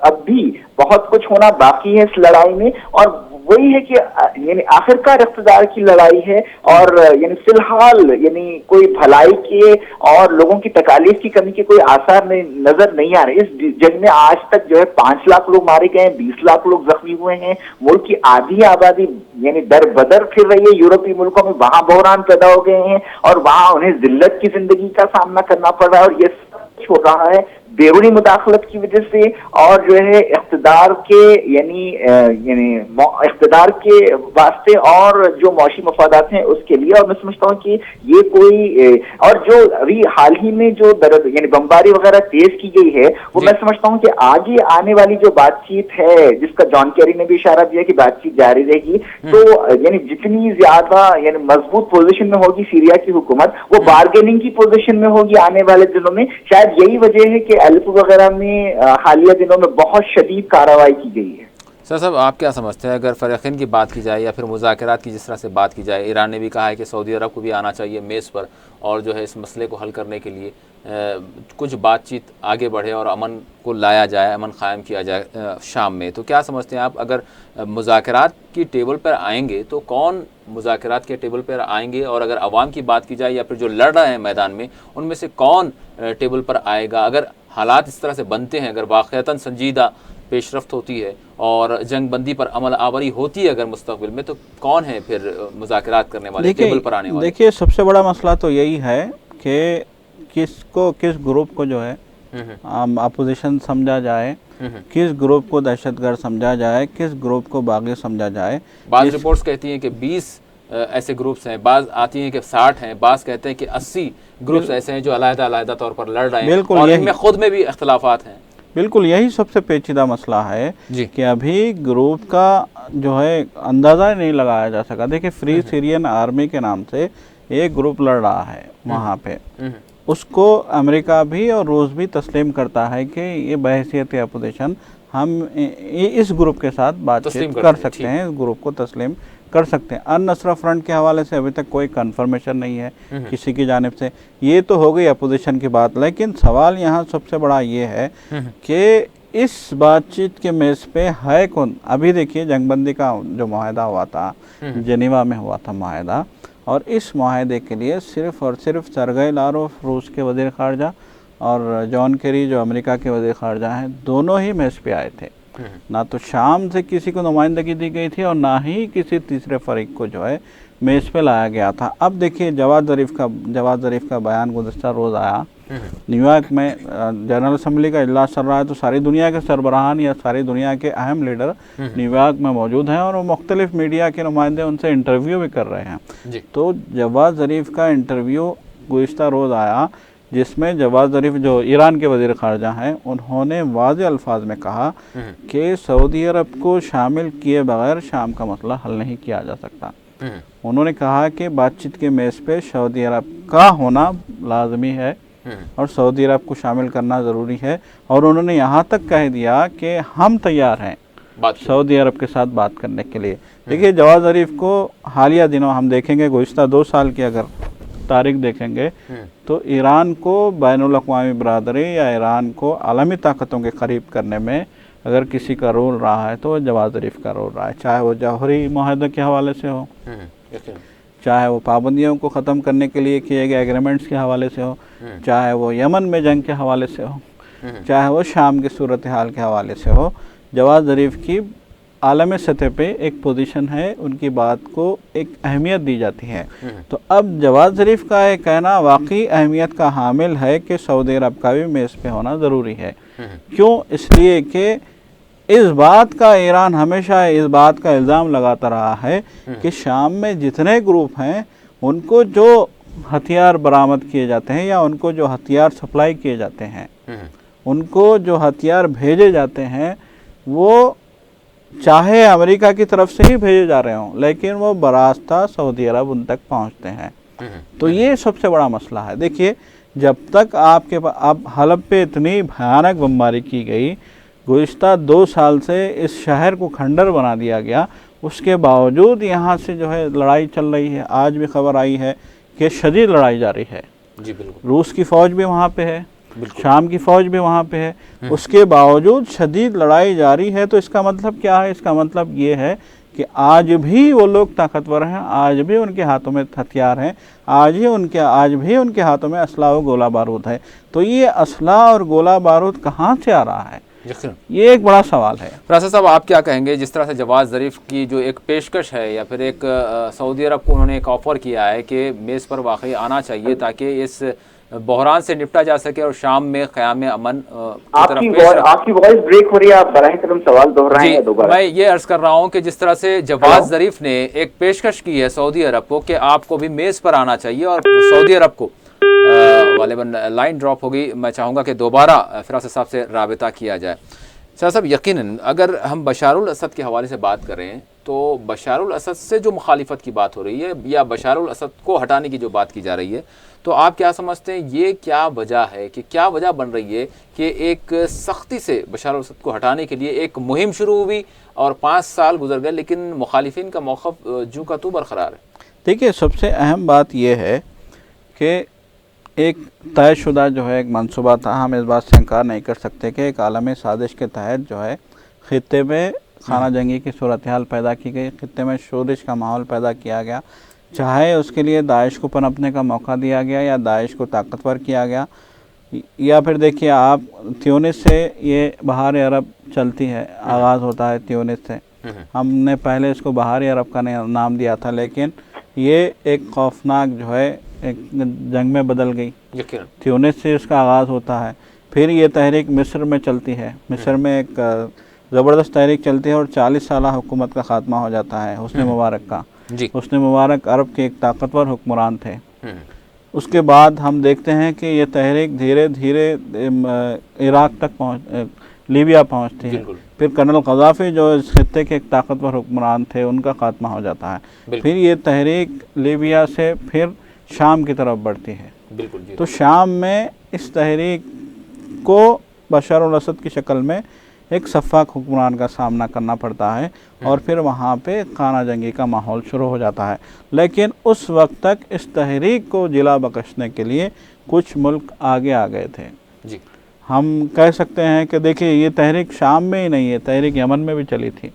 अब भी बहुत कुछ होना बाकी है इस लड़ाई में, और वही है कि यानी आखिरकार इख्तिदार की लड़ाई है और यानी फिलहाल यानी कोई भलाई के और लोगों की तकालीफ की कमी के कोई आसार नजर नहीं आ रहे। इस जंग में आज तक जो है 5 लाख लोग मारे गए हैं, 20 लाख लोग जख्मी हुए हैं, मुल्क की आधी आबादी यानी दर बदर फिर रही है यूरोपीय मुल्कों में, वहां बहरान पैदा हो गए हैं और वहां उन्हें जिल्लत की जिंदगी का सामना करना पड़ रहा है। और ये सब कुछ हो रहा है बेरूनी मुदाखलत की वजह से और जो है इख्तिदार के यानी इख्तिदार के वास्ते और जो मौशी मफादात हैं उसके लिए। और मैं समझता हूँ कि ये कोई और जो अभी हाल ही में जो यानी बमबारी वगैरह तेज की गई है वो मैं समझता हूँ कि आगे आने वाली जो बातचीत है जिसका जॉन केरी ने भी इशारा दिया कि बातचीत जारी रहेगी, तो यानी जितनी ज्यादा यानी मजबूत पोजीशन में होगी सीरिया की हुकूमत वो बार्गेनिंग की पोजीशन में होगी आने वाले दिनों में। शायद यही वजह है कि अलेप्पो वगैरह में हालिया दिनों में बहुत शदीद कार्रवाई की गई है। सर साहब, आप क्या समझते हैं, अगर फरीक़ैन की बात की जाए या फिर मुज़ाकरात की जिस तरह से बात की जाए, ईरान ने भी कहा है कि सऊदी अरब को भी आना चाहिए मेज़ पर और जो है इस मसले को हल करने के लिए कुछ बातचीत आगे बढ़े और अमन को लाया जाए, अमन क़ायम किया जाए शाम में, तो क्या समझते हैं आप, अगर मुज़ाकरात की टेबल पर आएंगे तो कौन मुज़ाकरात के टेबल पर आएंगे, और अगर अवाम की बात की जाए या फिर जो लड़ रहे हैं मैदान में उनमें से कौन टेबल पर आएगा? अगर हालात इस तरह से बनते हैं, अगर वाक़अतन संजीदा पेशरफ्त होती है और जंग बंदी पर अमल आवरी होती है अगर मुस्तक़बिल में, तो कौन है फिर मुज़ाकरात करने वाले, टेबल पर आने वाले? देखिए, सबसे बड़ा मसला तो यही है कि किस ग्रुप को जो है अपोजिशन समझा जाए, किस ग्रुप को दहशतगर्द समझा जाए, किस ग्रुप को बागी समझा जाए। बाज़ रिपोर्ट्स कहती हैं कि 20 ऐसे ग्रुप्स हैं, बाज़ आती हैं कि 60 हैं, बाज़ कहते हैं कि 80 ग्रुप्स ऐसे हैं जो अलग-अलग तौर पर लड़ रहे हैं और इनमें खुद में भी इख्तिलाफात हैं। बिल्कुल यही सबसे पेचीदा मसला है कि अभी ग्रुप का जो है अंदाज़ा नहीं लगाया जा सका। देखिए, फ्री सीरियन आर्मी के नाम से एक ग्रुप लड़ रहा है वहाँ पे, उसको अमेरिका भी और रूस भी तस्लीम करता है कि ये बहैसियत अपोजिशन हम इस ग्रुप के साथ बातचीत कर सकते हैं, इस ग्रुप को तस्लीम कर सकते हैं। अन-नसरा फ्रंट के हवाले से अभी तक कोई कंफर्मेशन नहीं है किसी की जानिब से। ये तो हो गई अपोजिशन की बात, लेकिन सवाल यहाँ सबसे बड़ा ये है कि इस बातचीत के मेज़ पे है कौन? अभी देखिए, जंगबंदी का जो माहिदा हुआ था, जेनीवा में हुआ था माहिदा, और इस माहिदे के लिए सिर्फ़ और सिर्फ सरगई लारोफ रूस के वज़ीर ख़ारजा और जॉन केरी जो अमेरिका के वज़ीर ख़ारजा हैं, दोनों ही मेज़ पे आए थे। ना तो शाम से किसी को नुमाइंदगी दी गई थी और ना ही किसी तीसरे फरीक को जो है मेज़ पे लाया गया था। अब देखिए, जवाद ज़रीफ़ का बयान गुज़श्ता रोज़ आया न्यूयॉर्क में, जनरल असम्बली का इजलास चल रहा है, तो सारी दुनिया के सरबराहान या सारी दुनिया के अहम लीडर न्यूयॉर्क में मौजूद हैं और वो मुख्तलिफ मीडिया के नुमाइंदे उनसे इंटरव्यू भी कर रहे हैं। तो जवाद ज़रीफ़ का इंटरव्यू गुज़श्ता रोज़ आया जिसमें जवाद ज़रीफ़ जो ईरान के वज़ीर ख़ारजा हैं, उन्होंने वाज़े अल्फाज में कहा कि सऊदी अरब को शामिल किए बगैर शाम का मसला हल नहीं किया जा सकता। उन्होंने कहा कि बातचीत के मेज़ पे सऊदी अरब का होना लाजमी है और सऊदी अरब को शामिल करना ज़रूरी है, और उन्होंने यहाँ तक कह दिया कि हम तैयार हैं सऊदी अरब के साथ बात करने के लिए। देखिए, जवाद ज़रीफ़ को हालिया दिनों हम देखेंगे, गुज़श्ता 2 साल की अगर तारीख देखेंगे तो ईरान को बैनुल अक़वामी बरादरी या ईरान को आलमी ताकतों के करीब करने में अगर किसी का रोल रहा है तो जवाद ज़रीफ़ का रोल रहा है, चाहे वो जौहरी माहदे के हवाले से हो, चाहे वो पाबंदियों को ख़त्म करने के लिए किए गए एग्रीमेंट्स के हवाले से हो, चाहे वो यमन में जंग के हवाले से हो, चाहे वो शाम की सूरत हाल के हवाले से हो, जवाद ज़रीफ़ की आलमी सतह पे एक पोजीशन है, उनकी बात को एक अहमियत दी जाती है। तो अब जवाद ज़रीफ़ का ये कहना वाकई अहमियत का हामिल है कि सऊदी अरब का भी मेज़ पे होना ज़रूरी है। क्यों? इसलिए कि इस बात का ईरान हमेशा इस बात का इल्ज़ाम लगाता रहा है कि शाम में जितने ग्रुप हैं उनको जो हथियार बरामद किए जाते हैं या उनको जो हथियार सप्लाई किए जाते हैं, उनको जो हथियार भेजे जाते हैं, वो चाहे अमेरिका की तरफ से ही भेजे जा रहे हों, लेकिन वो बरास्ता सऊदी अरब उन तक पहुंचते हैं। तो ये सबसे बड़ा मसला है। देखिए, जब तक आपके अब हलब पे इतनी भयानक बमबारी की गई, गुज़िश्ता 2 साल से इस शहर को खंडर बना दिया गया, उसके बावजूद यहाँ से जो है लड़ाई चल रही है। आज भी खबर आई है कि शदीद लड़ाई जारी है। जी बिल्कुल। रूस की फ़ौज भी वहाँ पे है, शाम की फ़ौज भी वहाँ पे है, उसके बावजूद शदीद लड़ाई जारी है। तो इसका मतलब क्या है? इसका मतलब ये है कि आज भी वो लोग ताकतवर हैं, आज भी उनके हाथों में हथियार हैं, आज भी उनके हाथों में असला और गोला बारूद है। तो ये असला और गोला बारूद कहाँ से आ रहा है? ये एक बड़ा सवाल है। फरासत साहब, आप क्या कहेंगे जिस तरह से जवाद ज़रीफ़ की जो एक पेशकश है या फिर एक सऊदी अरब को उन्होंने एक ऑफ़र किया है कि मेज़ पर वाकई आना चाहिए ताकि इस बहरान से निपटा जा सके और शाम में क़याम अमन आपकी वॉइस ब्रेक हो रही है, आप बराह करम सवाल दोहराएं या दोबारा? मैं ये अर्ज़ कर रहा हूँ कि जिस तरह से जवाद ज़रीफ़ ने एक पेशकश की है सऊदी अरब को कि आपको भी मेज़ पर आना चाहिए और सऊदी अरब को वालिबन लाइन ड्रॉप होगी, मैं चाहूँगा कि दोबारा फरासत साहब से राबिता किया जाए। सर साहब, यकीनन अगर हम बशारुल असद के हवाले से बात करें तो बशारुल असद से जो मुखालिफत की बात हो रही है या बशारुल असद को हटाने की जो बात की जा रही है, तो आप क्या समझते हैं ये क्या वजह है कि क्या वजह बन रही है कि एक सख्ती से बशारुल असद को हटाने के लिए एक मुहिम शुरू हुई और 5 साल गुजर गए लेकिन मुखालिफिन का मौक़िफ़ जूं का तू बरकरार है? देखिए, सबसे अहम बात यह है कि एक तयशुदा जो है एक मंसूबा था। हम इस बात से इनकार नहीं कर सकते कि एक आलमी साजिश के तहत जो है ख़ित्ते में खाना जंगी की सूरत हाल पैदा की गई, ख़ित्ते में शोरिश का माहौल पैदा किया गया, चाहे उसके लिए दाइश को पनपने का मौका दिया गया या दाइश को ताकतवर किया गया। या फिर देखिए आप, त्यूनिस से ये बहार अरब चलती है, आगाज़ होता है त्यूनिस से। हमने पहले इसको बहार अरब का नाम दिया था, लेकिन ये एक खौफनाक जो है एक जंग में बदल गई। त्यूनिस से इसका आगाज़ होता है, फिर ये तहरीक मिस्र में चलती है, मिस्र में एक ज़बरदस्त तहरीक चलती है और 40 साल हुकूमत का ख़ात्मा हो जाता है हुस्न मुबारक का। हुस्न मुबारक अरब के एक ताकतवर हुक्मरान थे। उसके बाद हम देखते हैं कि ये तहरीक धीरे धीरे इराक़ तक लीबिया पहुँचती है। फिर कर्नल क़ज़ाफ़ी जो इस खित्ते के एक ताकतवर हुक्मरान थे, उनका ख़ात्मा हो जाता है। फिर ये तहरीक लीबिया से फिर शाम की तरफ बढ़ती है। तो शाम में इस तहरीक को बशर अल असद की शक्ल में एक सफ़ाक हुक्मरान का सामना करना पड़ता है और फिर वहाँ पे खाना जंगी का माहौल शुरू हो जाता है। लेकिन उस वक्त तक इस तहरीक को जिला बख्शने के लिए कुछ मुल्क आगे आ गए थे। जी, हम कह सकते हैं कि देखिए, ये तहरीक शाम में ही नहीं है, तहरीक यमन में भी चली थी।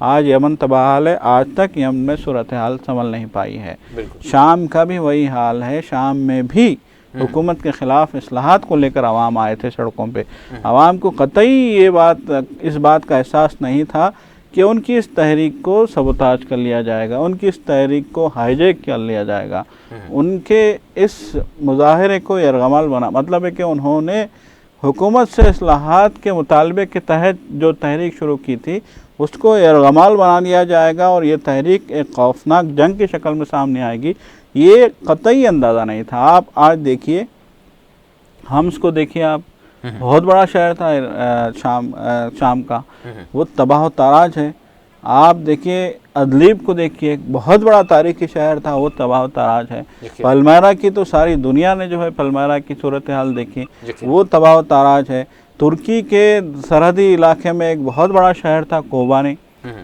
आज यमन तबाह हाल है, आज तक यमन में सूरत हाल संभल नहीं पाई है। शाम का भी वही हाल है, शाम में भी हुकूमत के ख़िलाफ़ इस्लाहात को लेकर आवाम आए थे सड़कों पे। आवाम को कतई इस बात का एहसास नहीं था कि उनकी इस तहरीक को सबोताज कर लिया जाएगा, उनकी इस तहरीक को हाईजैक कर लिया जाएगा, उनके इस मुजाहरे को यरगमाल बना, मतलब है कि उन्होंने हुकूमत से इस्लाहात के मुतालबे के तहत जो तहरीक शुरू की थी उसको यरगमाल बना दिया जाएगा और ये तहरीक एक खौफनाक जंग की शक्ल में सामने आएगी, ये कतई अंदाज़ा नहीं था। आप आज देखिए, हम्स को देखिए आप, बहुत बड़ा शहर था शाम का, वो तबाह ताराज है। आप देखिए अदलीब को देखिए, बहुत बड़ा तारीखी शहर था, वो तबाह ताराज है। पलमायरा की तो सारी दुनिया ने जो है पलमायरा की सूरत हाल देखी, वो तबाह ताराज है। तुर्की के सरहदी इलाके में एक बहुत बड़ा शहर था कोबानी,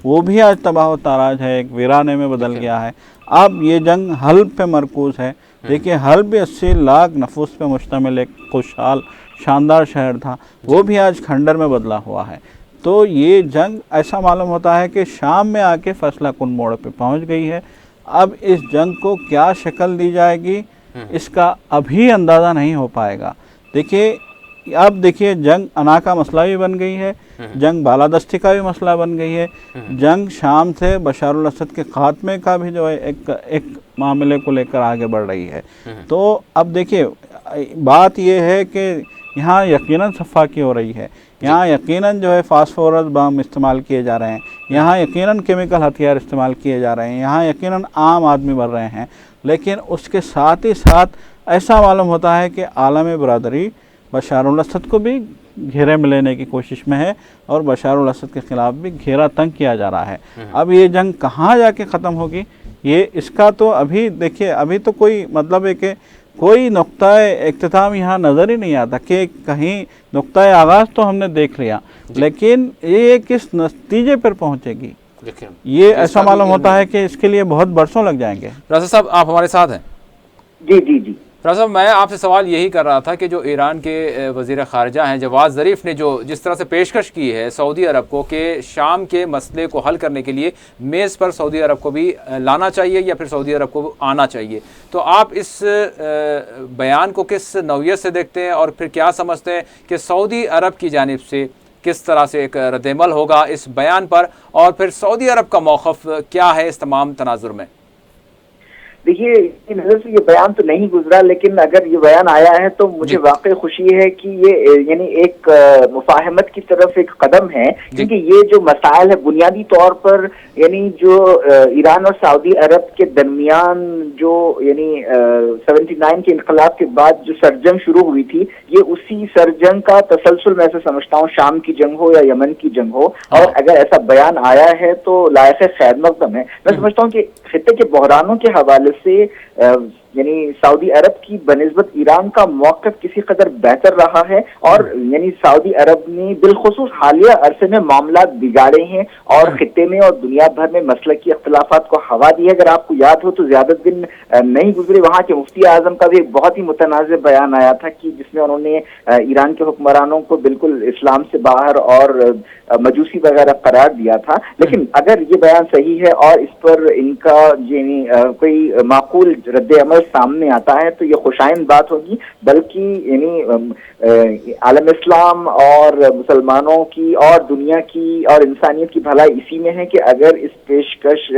वो भी आज तबाह ताराज है, एक वीराने में बदल गया है। अब ये जंग हल्ब पे मरकूज़ है। देखिए, हल्ब भी 80 लाख नफूस पे मुश्तमिल एक खुशहाल शानदार शहर था, वो भी आज खंडर में बदला हुआ है। तो ये जंग ऐसा मालूम होता है कि शाम में आके फैसला कुन मोड़ पे पहुंच गई है। अब इस जंग को क्या शक्ल दी जाएगी, इसका अभी अंदाज़ा नहीं हो पाएगा। देखिए, अब देखिए जंग अना का मसला भी बन गई है, जंग बालादस्ती का भी मसला बन गई है, जंग शाम से बशारुल असद के खात्मे का भी जो है एक मामले को लेकर आगे बढ़ रही है। तो अब देखिए बात यह है कि यहाँ यकीनन सफाकी हो रही है, यहाँ यकीनन जो है फास्फोरस बम इस्तेमाल किए जा रहे हैं, यहाँ यकीनन केमिकल हथियार इस्तेमाल किए जा रहे हैं, यहाँ यकीनन आम आदमी मर रहे हैं, लेकिन उसके साथ ही साथ ऐसा मालूम होता है कि आलम बरादरी बशारुल असद को भी घेरे में लेने की कोशिश में है और बशारुल असद के ख़िलाफ़ भी घेरा तंग किया जा रहा है। अब ये जंग कहाँ जाके ख़त्म होगी, ये इसका तो अभी देखिए अभी तो कोई मतलब है कि कोई नुक्ता इख्तिताम यहाँ नज़र ही नहीं आता कि कहीं नुक्ता आगाज़ तो हमने देख लिया, लेकिन ये किस नतीजे पर पहुँचेगी ये ऐसा मालूम होता है कि इसके लिए बहुत बरसों लग जाएंगे। राजा साहब आप हमारे साथ हैं? जी जी जी राजा साहब, मैं आपसे सवाल यही कर रहा था कि जो ईरान के वज़ीर ख़ारिजा हैं जवाद ज़रीफ़ ने जो जिस तरह से पेशकश की है सऊदी अरब को कि शाम के मसले को हल करने के लिए मेज़ पर सऊदी अरब को भी लाना चाहिए या फिर सऊदी अरब को आना चाहिए, तो आप इस बयान को किस नौइयत से देखते हैं और फिर क्या समझते हैं कि सऊदी अरब की जानिब से किस तरह से एक रद्द-ए-अमल होगा इस बयान पर, और फिर सऊदी अरब का मौक़िफ़ क्या है इस तमाम तनाजुर में? देखिए इस नज़र से ये बयान तो नहीं गुजरा, लेकिन अगर ये बयान आया है तो मुझे वाकई खुशी है कि ये यानी एक मुफाहमत की तरफ एक कदम है, क्योंकि ये जो मसाइल है बुनियादी तौर पर यानी जो ईरान और सऊदी अरब के दरमियान जो यानी 79 के इनकलाब के बाद जो सरजंग शुरू हुई थी, ये उसी सरजंग का तसलसल मैं ऐसे समझता हूँ, शाम की जंग हो या यमन की जंग हो, और अगर ऐसा बयान आया है तो लायक खैर मकदम है। मैं समझता हूँ कि खित्ते के बहरानों के हवाले से यानी सऊदी अरब की बनिस्बत ईरान का मौक़िफ़ किसी कदर बेहतर रहा है, और यानी सऊदी अरब ने बिलखुसूस हालिया अरसे में मामला बिगाड़े हैं और खित्ते में और दुनिया भर में मसलकी अख्तिलाफात को हवा दी है। अगर आपको याद हो तो ज्यादा दिन नहीं गुजरे, वहाँ के मुफ्ती आजम का भी एक बहुत ही मुतनाज़ बयान आया था कि जिसमें उन्होंने ईरान के हुक्मरानों को बिल्कुल इस्लाम से बाहर और मजूसी वगैरह करार दिया था। लेकिन अगर ये बयान सही है और इस पर इनका यानी कोई माकूल रद्द-ए-अमल सामने आता है तो ये खुशाइन बात होगी, बल्कि यानी आलम इस्लाम और मुसलमानों की और दुनिया की और इंसानियत की भलाई इसी में है कि अगर इस पेशकश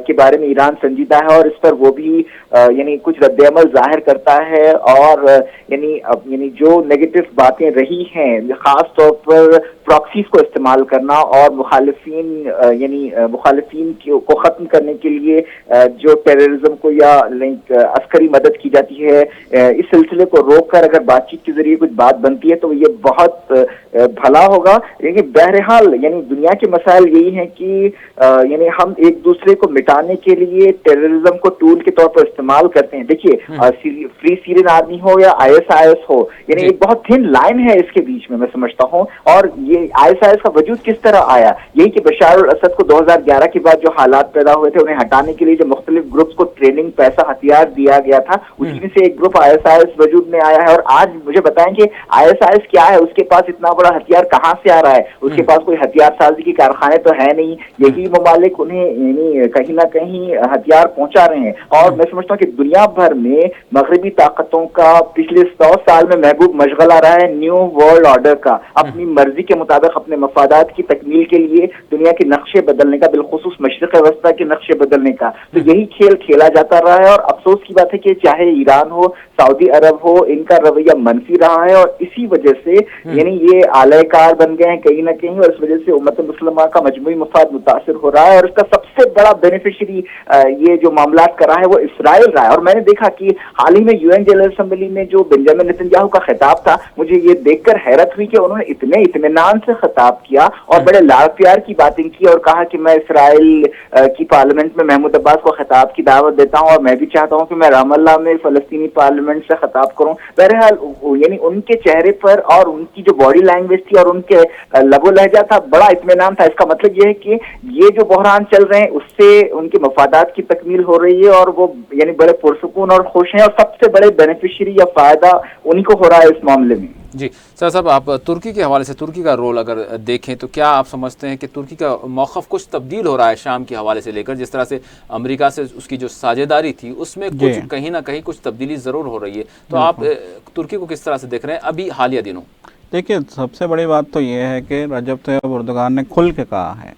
के बारे में ईरान संजीदा है और इस पर वो भी यानी कुछ रद्द-ए-अमल जाहिर करता है, और यानी जो नेगेटिव बातें रही हैं खास तौर पर प्रॉक्सीज को इस्तेमाल करना और मुखालिफिन को ख़त्म करने के लिए जो टेररिज्म को या अस्करी मदद की जाती है, इस सिलसिले को रोककर अगर बातचीत के जरिए कुछ बात बनती है तो ये बहुत भला होगा। यानी बहरहाल यानी दुनिया के मसाइल यही हैं कि यानी हम एक दूसरे को मिटाने के लिए टेररिज्म को टूल के तौर पर इस्तेमाल करते हैं। देखिए फ्री सीरियन आर्मी हो या ISIS हो, यानी एक बहुत थिन लाइन है इसके बीच में मैं समझता हूँ। और ये ISIS का वजूद किस तरह आया, यही कि बशारुल असद को 2011 के बाद जो हालात पैदा हुए थे उन्हें हटाने के लिए जो मुख्तलिफ ग्रुप्स को ट्रेनिंग, पैसा, हथियार दिया गया था, उसी में से एक ग्रुप ISIS वजूद में आया है। और आज मुझे बताएं कि ISIS क्या है, उसके पास इतना बड़ा हथियार कहाँ से आ रहा है? उसके पास कोई हथियार साजी की कारखाने तो है नहीं, यही ममालिक उन्हें यानी कहीं ना कहीं हथियार पहुंचा रहे हैं। और मैं समझता हूँ कि दुनिया भर में मगरबी ताकतों का पिछले 100 साल में महबूब मशगला रहा है न्यू वर्ल्ड ऑर्डर का, अपनी मर्जी के मुताबिक अपने मफादात की तकमील के लिए दुनिया के नक्शे बदलने का, बिलखुसूस मशरिक़ वस्ता के नक्शे बदलने का। तो यही खेल खेला जाता रहा है, और अफसोस की बात है कि चाहे ईरान हो, सऊदी अरब हो, इनका रवैया मनफी रहा है, और इसी वजह से यानी ये आलयकार बन गए हैं कहीं ना कहीं, और इस वजह से उम्मत मुस्लिमा का मजमूई मफाद मुतासिर हो रहा है। और इसका सबसे बड़ा बेनिफिशरी ये जो मामला कर रहा है वो इसराइल रहा है। और मैंने देखा कि हाल ही में UN जनरल असेंबली में जो बेंजामिन नेतन्याहू का खिताब था, मुझे ये देखकर हैरत हुई कि उन्होंने इतने इत्मीनान से खिताब किया और बड़े लाड़ प्यार की बातें की, और कहा कि मैं इसराइल की पार्लियामेंट में महमूद अब्बास को खिताब की दावत देता हूँ, और मैं भी चाहता हूँ कि मैं रामल्ला में फलस्तीनी पार्लियामेंट से खिताब करूँ। बहरहाल यानी उनके चेहरे पर और उनकी जो बॉडी लैंग्वेज थी और उनके लबो लहजा था, बड़ा इत्मीनान था। इसका मतलब ये है कि ये जो बहरान चल रहे हैं उससे उनके मफादात की तकमील हो रही है, और वो यानी बड़े पुरसुकून और खुश हैं, और सबसे बड़े बेनिफिशियरी या फायदा उन्हीं को हो रहा है इस मामले में। जी सर साहब, आप तुर्की के हवाले से तुर्की का रोल अगर देखें तो क्या आप समझते हैं कि तुर्की का मौक़िफ़ कुछ तब्दील हो रहा है शाम के हवाले से लेकर, जिस तरह से अमेरिका से उसकी जो साझेदारी थी उसमें कुछ कहीं ना कहीं कुछ तब्दीली ज़रूर हो रही है, तो आप तुर्की को किस तरह से देख रहे हैं अभी हालिया दिनों? देखिए, सबसे बड़ी बात तो ये है कि रजब तैयब एर्दोगान ने खुल के कहा है,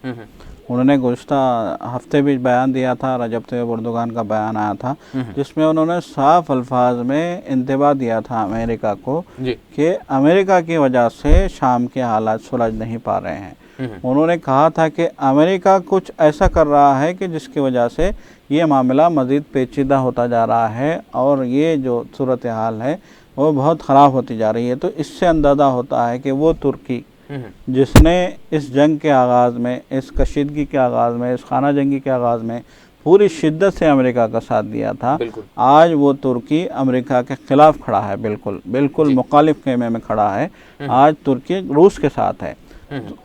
उन्होंने गुज़श्ता हफ्ते भी बयान दिया था, रजब तैयब एर्दोगान का बयान आया था जिसमें उन्होंने साफ अल्फाज में इंतबा दिया था अमेरिका को कि अमेरिका की वजह से शाम के हालात सुलझ नहीं पा रहे हैं। उन्होंने कहा था कि अमेरिका कुछ ऐसा कर रहा है कि जिसकी वजह से ये मामला मज़ीद पेचीदा होता जा रहा है और ये जो सूरत हाल है वो बहुत ख़राब होती जा रही है। तो इससे अंदाज़ा होता है कि वो तुर्की जिसने इस जंग के आगाज़ में, इस कशीदगी के आगाज़ में, इस खाना जंगी के आगाज़ में पूरी शिद्दत से अमेरिका का साथ दिया था, आज वो तुर्की अमेरिका के ख़िलाफ़ खड़ा है, बिल्कुल मुखालिफ खेमे में खड़ा है। आज तुर्की रूस के साथ है।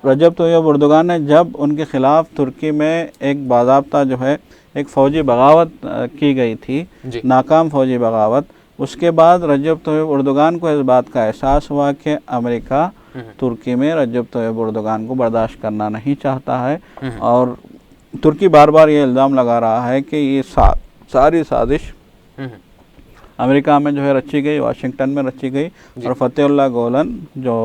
रजब तैयब एर्दोगान ने जब उनके ख़िलाफ़ तुर्की में एक बाज़ाब्ता जो है एक फ़ौजी बगावत की गई थी, नाकाम फ़ौजी बगावत, उसके बाद रजब तैयब एर्दोगान को इस बात का एहसास हुआ कि अमेरिका तुर्की में रजब तैयब एर्दोगान को बर्दाश्त करना नहीं चाहता है और तुर्की बार बार ये इल्ज़ाम लगा रहा है कि ये सारी साजिश अमेरिका में जो है रची गई, वाशिंगटन में रची गई और फतेहुल्लाह गोलन जो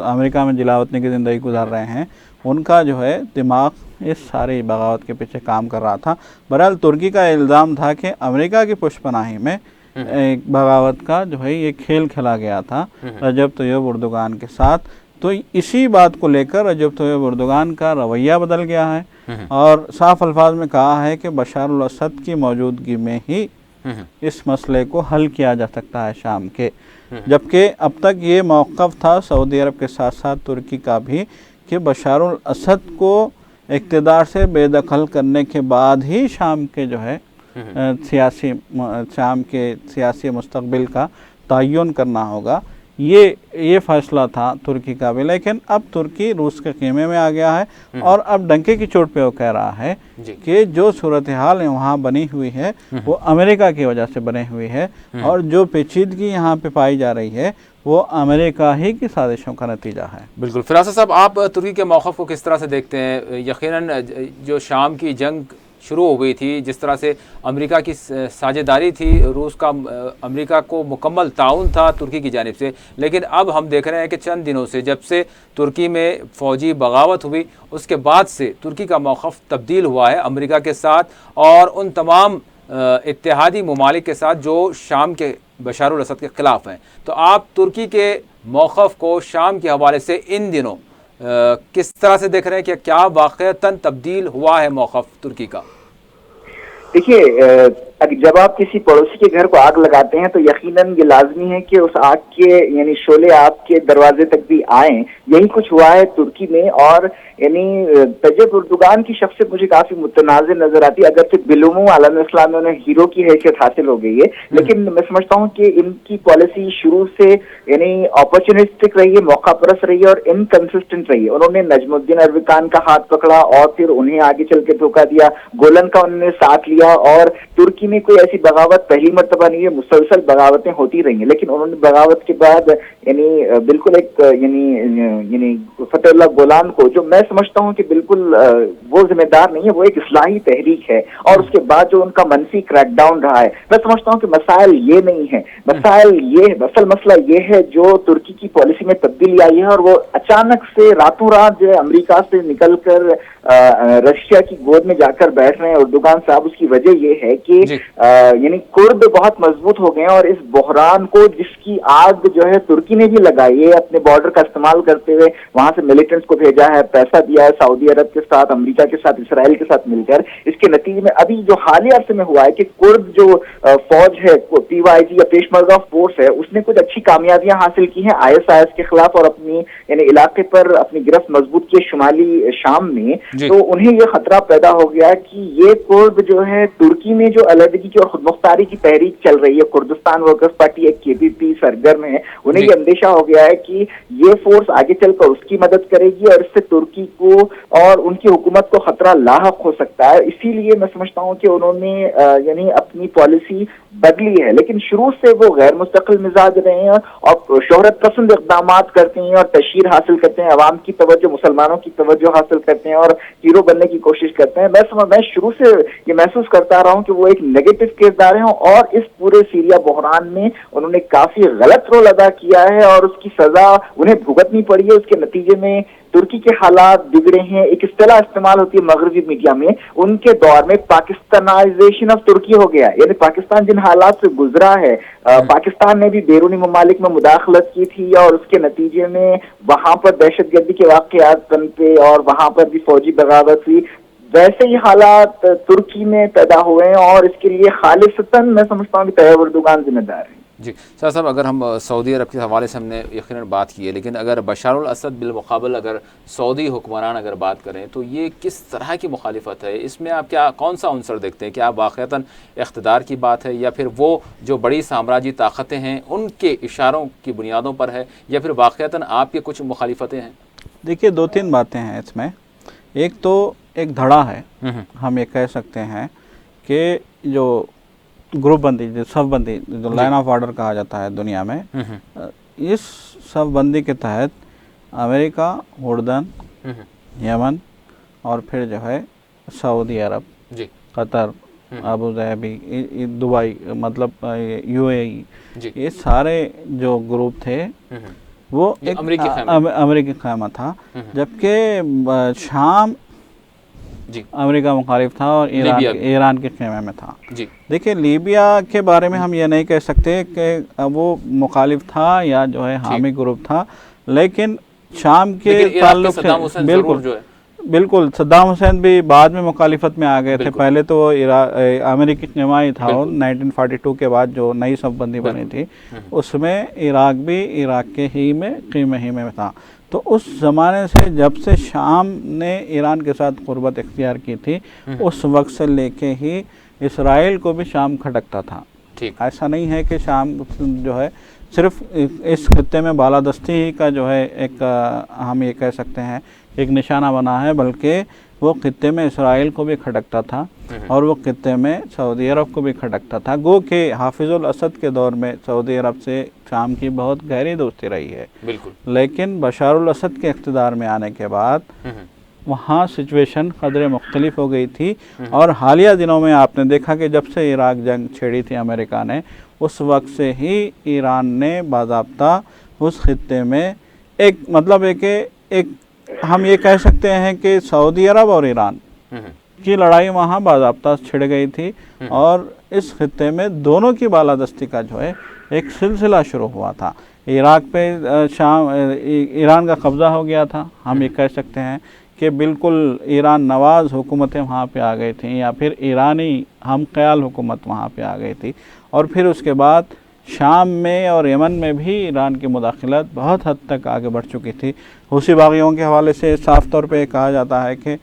अमेरिका में जिलावतनी की ज़िंदगी गुजार रहे हैं, उनका जो है दिमाग इस सारी बगावत के पीछे काम कर रहा था। बहरहाल तुर्की का इल्ज़ाम था कि अमेरिका की पुष्पनाही में एक बगावत का जो है ये खेल खेला गया था रजब तैयब एर्दोगान के साथ। तो इसी बात को लेकर रजब तैयब एर्दोगान का रवैया बदल गया है और साफ अल्फाज में कहा है कि बशार अल असद की मौजूदगी में ही इस मसले को हल किया जा सकता है शाम के, जबकि अब तक ये मौक़िफ़ था सऊदी अरब के साथ साथ तुर्की का भी कि बशार अल असद को इक़्तिदार से बेदखल करने के बाद ही शाम के जो है शाम के सियासी मुस्तक़बिल का तयन करना होगा। ये फ़ैसला था तुर्की का भी, लेकिन अब तुर्की रूस के खेमे में आ गया है और अब डंके की चोट पे वो कह रहा है कि जो सूरत हाल वहाँ बनी हुई है वो अमेरिका की वजह से बनी हुई है और जो पेचीदगी यहाँ पे पाई जा रही है वो अमेरिका ही की साजिशों का नतीजा है। बिल्कुल। फिरासत साहब, आप तुर्की के मौक़िफ़ को किस तरह से देखते हैं? यकीनन जो शाम की जंग शुरू हो गई थी, जिस तरह से अमेरिका की साझेदारी थी, रूस का अमेरिका को मुकम्मल ताउन था तुर्की की जानिब से, लेकिन अब हम देख रहे हैं कि चंद दिनों से जब से तुर्की में फ़ौजी बगावत हुई उसके बाद से तुर्की का मौक़िफ़ तब्दील हुआ है अमेरिका के साथ और उन तमाम इत्तेहादी ममालिक के साथ जो शाम के बशार अल असद के ख़िलाफ़ हैं। तो आप तुर्की के मौक़िफ़ को शाम के हवाले से इन दिनों किस तरह से देख रहे हैं कि क्या वाक़अतन तब्दील हुआ है मौक़िफ़ तुर्की का? देखिए, जब आप किसी पड़ोसी के घर को आग लगाते हैं तो यकीनन ये लाजमी है कि उस आग के यानी शोले आपके दरवाजे तक भी आए। यही कुछ हुआ है तुर्की में और यानी तैयब एर्दोगान की शख्सियत मुझे काफी मुतनाज़िर नजर आती है। अगर सिर्फ बिलुमू आलम इस्लाम में उन्हें हीरो की हैसियत हासिल हो गई है, लेकिन मैं समझता हूँ कि इनकी पॉलिसी शुरू से यानी अपॉर्चुनिस्टिक रही है, मौका परस्त रही है और इनकंसिस्टेंट रही है। उन्होंने नजमुद्दीन अरबिकान का हाथ पकड़ा और फिर उन्हें आगे चल के धोखा दिया, गोलन का उन्होंने साथ लिया और तुर्की में कोई ऐसी बगावत पहली मर्तबा नहीं है, मुसलसल बगावतें होती रही हैं। लेकिन उन्होंने बगावत के बाद यानी बिल्कुल एक यानी फतेहुल्लाह गोलान को, जो मैं समझता हूं कि बिल्कुल वो जिम्मेदार नहीं है, वो एक इस्लाही तहरीक है और उसके बाद जो उनका मनफी क्रैकडाउन रहा है, मैं समझता हूं कि मसाइल ये नहीं है, मसाइल ये असल मसला ये है जो तुर्की की पॉलिसी में तब्दीली आई है और वो अचानक से रातों रात जो है अमेरिका से निकलकर रशिया की गोद में जाकर बैठ रहे हैं एर्दोगान साहब। उसकी वजह ये है कि यानी कुर्द बहुत मजबूत हो गए हैं और इस बहरान को, जिसकी आग जो है तुर्की ने भी लगाई है अपने बॉर्डर का इस्तेमाल करते हुए, वहां से मिलिटेंट्स को भेजा है, पैसा दिया है सऊदी अरब के साथ, अमेरिका के साथ, इसराइल के साथ मिलकर। इसके नतीजे में अभी जो हालिया अरसे में हुआ है कि कुर्द जो फौज है, PYG या पेशमर्गा फोर्स है, उसने कुछ अच्छी कामयाबियां हासिल की हैं ISIS के खिलाफ और अपनी यानी इलाके पर अपनी गिरफ्त मजबूत की शुमाली शाम में। तो उन्हें ये खतरा पैदा हो गया कि ये कुर्द जो है तुर्की में जो अलहदगी की और खुदमुख्तारी की तहरीक चल रही है, कुर्दिस्तान वर्कर्स पार्टी एक KPP सरगर्म है, उन्हें ये अंदेशा हो गया है कि ये फोर्स आगे चलकर उसकी मदद करेगी और इससे तुर्की को और उनकी हुकूमत को खतरा लाहक हो सकता है। इसीलिए मैं समझता हूँ कि उन्होंने यानी अपनी पॉलिसी बदली है, लेकिन शुरू से वो गैर मुस्तकिल मिजाज रहे हैं और शोहरत पसंद इक़दाम करते हैं और तशहीर हासिल करते हैं, अवाम की तवज्जो, मुसलमानों की तवज्जो हासिल करते हैं और हीरो बनने की कोशिश करते हैं। मैं शुरू से ये महसूस करता रहा हूँ कि वो एक नेगेटिव किरदार है और इस पूरे सीरिया बहरान में उन्होंने काफी गलत रोल अदा किया है और उसकी सजा उन्हें भुगतनी पड़ी है। उसके नतीजे में तुर्की के हालात बिगड़े हैं। एक इस्तेलाह इस्तेमाल होती है मगरबी मीडिया में, उनके दौर में पाकिस्तानाइजेशन ऑफ तुर्की हो गया, यानी पाकिस्तान जिन हालात से गुजरा है, पाकिस्तान ने भी बैरूनी ममालिक में मुदाखलत की थी और उसके नतीजे में वहां पर दहशतगर्दी के वाकयात पनपे और वहां पर भी फौजी बगावत हुई। वैसे ही हालात तुर्की में पैदा हुए हैं और इसके लिए खालिसतन मैं समझता हूँ कि तैयब एर्दोगान जिम्मेदार है। जी सर साहब, अगर हम सऊदी अरब के हवाले से हमने यकीनन बात की है, लेकिन अगर बशारुल असद बिलमुकाबल अगर सऊदी हुक्मरान अगर बात करें तो ये किस तरह की मुखालिफत है? इसमें आप कौन सा अंसर देखते हैं? क्या आप वाक़तन इख्तिदार की बात है या फिर वो जो बड़ी साम्राज्यी ताकतें हैं उनके इशारों की बुनियादों पर है या फिर वाक़तन आपके कुछ मुखालिफतें हैं? देखिए, दो तीन बातें हैं इसमें। एक तो एक धड़ा है, हम ये कह सकते हैं कि जो ग्रुप बंदी, जो सब बंदी, जो लाइन ऑफ ऑर्डर कहा जाता है दुनिया में, इस सब बंदी के तहत अमेरिका, उर्दन, यमन और फिर जो है सऊदी अरब, कतर, अबू धाबी, दुबई, मतलब UAE, ये सारे जो ग्रुप थे वो एक अमेरिकी ख़ैमा था, जबकि शाम अमेरिका मुखालिफ था और ईरान के खेमे में था। देखिए, लीबिया के बारे में हम ये नहीं कह सकते कि वो मुखालिफ था या जो है हामी ग्रुप था, लेकिन शाम के ताल्लुक से बिल्कुल सद्दाम हुसैन भी बाद में मुखालिफत में आ गए थे। पहले तो अमेरिकी खेमा ही था, 1942 के बाद जो नई शबबंदी बनी थी उसमें इराक भी इराक के ही में क़ीमे ही में था। तो उस ज़माने से, जब से शाम ने ईरान के साथ क़ुर्बत इख्तियार की थी, उस वक्त से लेके ही इसराइल को भी शाम खटकता था। ऐसा नहीं है कि शाम जो है सिर्फ इस खत्ते में बालादस्ती का जो है एक हम ये कह सकते हैं एक निशाना बना है, बल्कि वो खत्ते में इसराइल को भी खटकता था और वो खत्ते में सऊदी अरब को भी खटकता था। गो कि हाफिजुल असद के दौर में सऊदी अरब से शाम की बहुत गहरी दोस्ती रही है, लेकिन बशारुल असद के इक़्तिदार में आने के बाद वहाँ सिचुएशन कदरे मुख्तलिफ हो गई थी। और हालिया दिनों में आपने देखा कि जब से इराक जंग छेड़ी थी अमेरिका ने, उस वक्त से ही ईरान ने बाज़ाब्ता उस खित्ते में एक मतलब एक हम ये कह सकते हैं कि सऊदी अरब और ईरान की लड़ाई वहाँ बाज़ाब्ता छिड़ गई थी और इस खित्ते में दोनों की बालादस्ती का जो है एक सिलसिला शुरू हुआ था। इराक पे ईरान का कब्ज़ा हो गया था, हम ये कह सकते हैं कि बिल्कुल ईरान नवाज़ हुकूमतें वहाँ पे आ गई थी या फिर ईरानी हम ख्याल हुकूमत वहाँ पे आ गई थी। और फिर उसके बाद शाम में और यमन में भी ईरान की मुदाखलत बहुत हद तक आगे बढ़ चुकी थी। हूसी बागियों के हवाले से साफ़ तौर पे कहा जाता है कि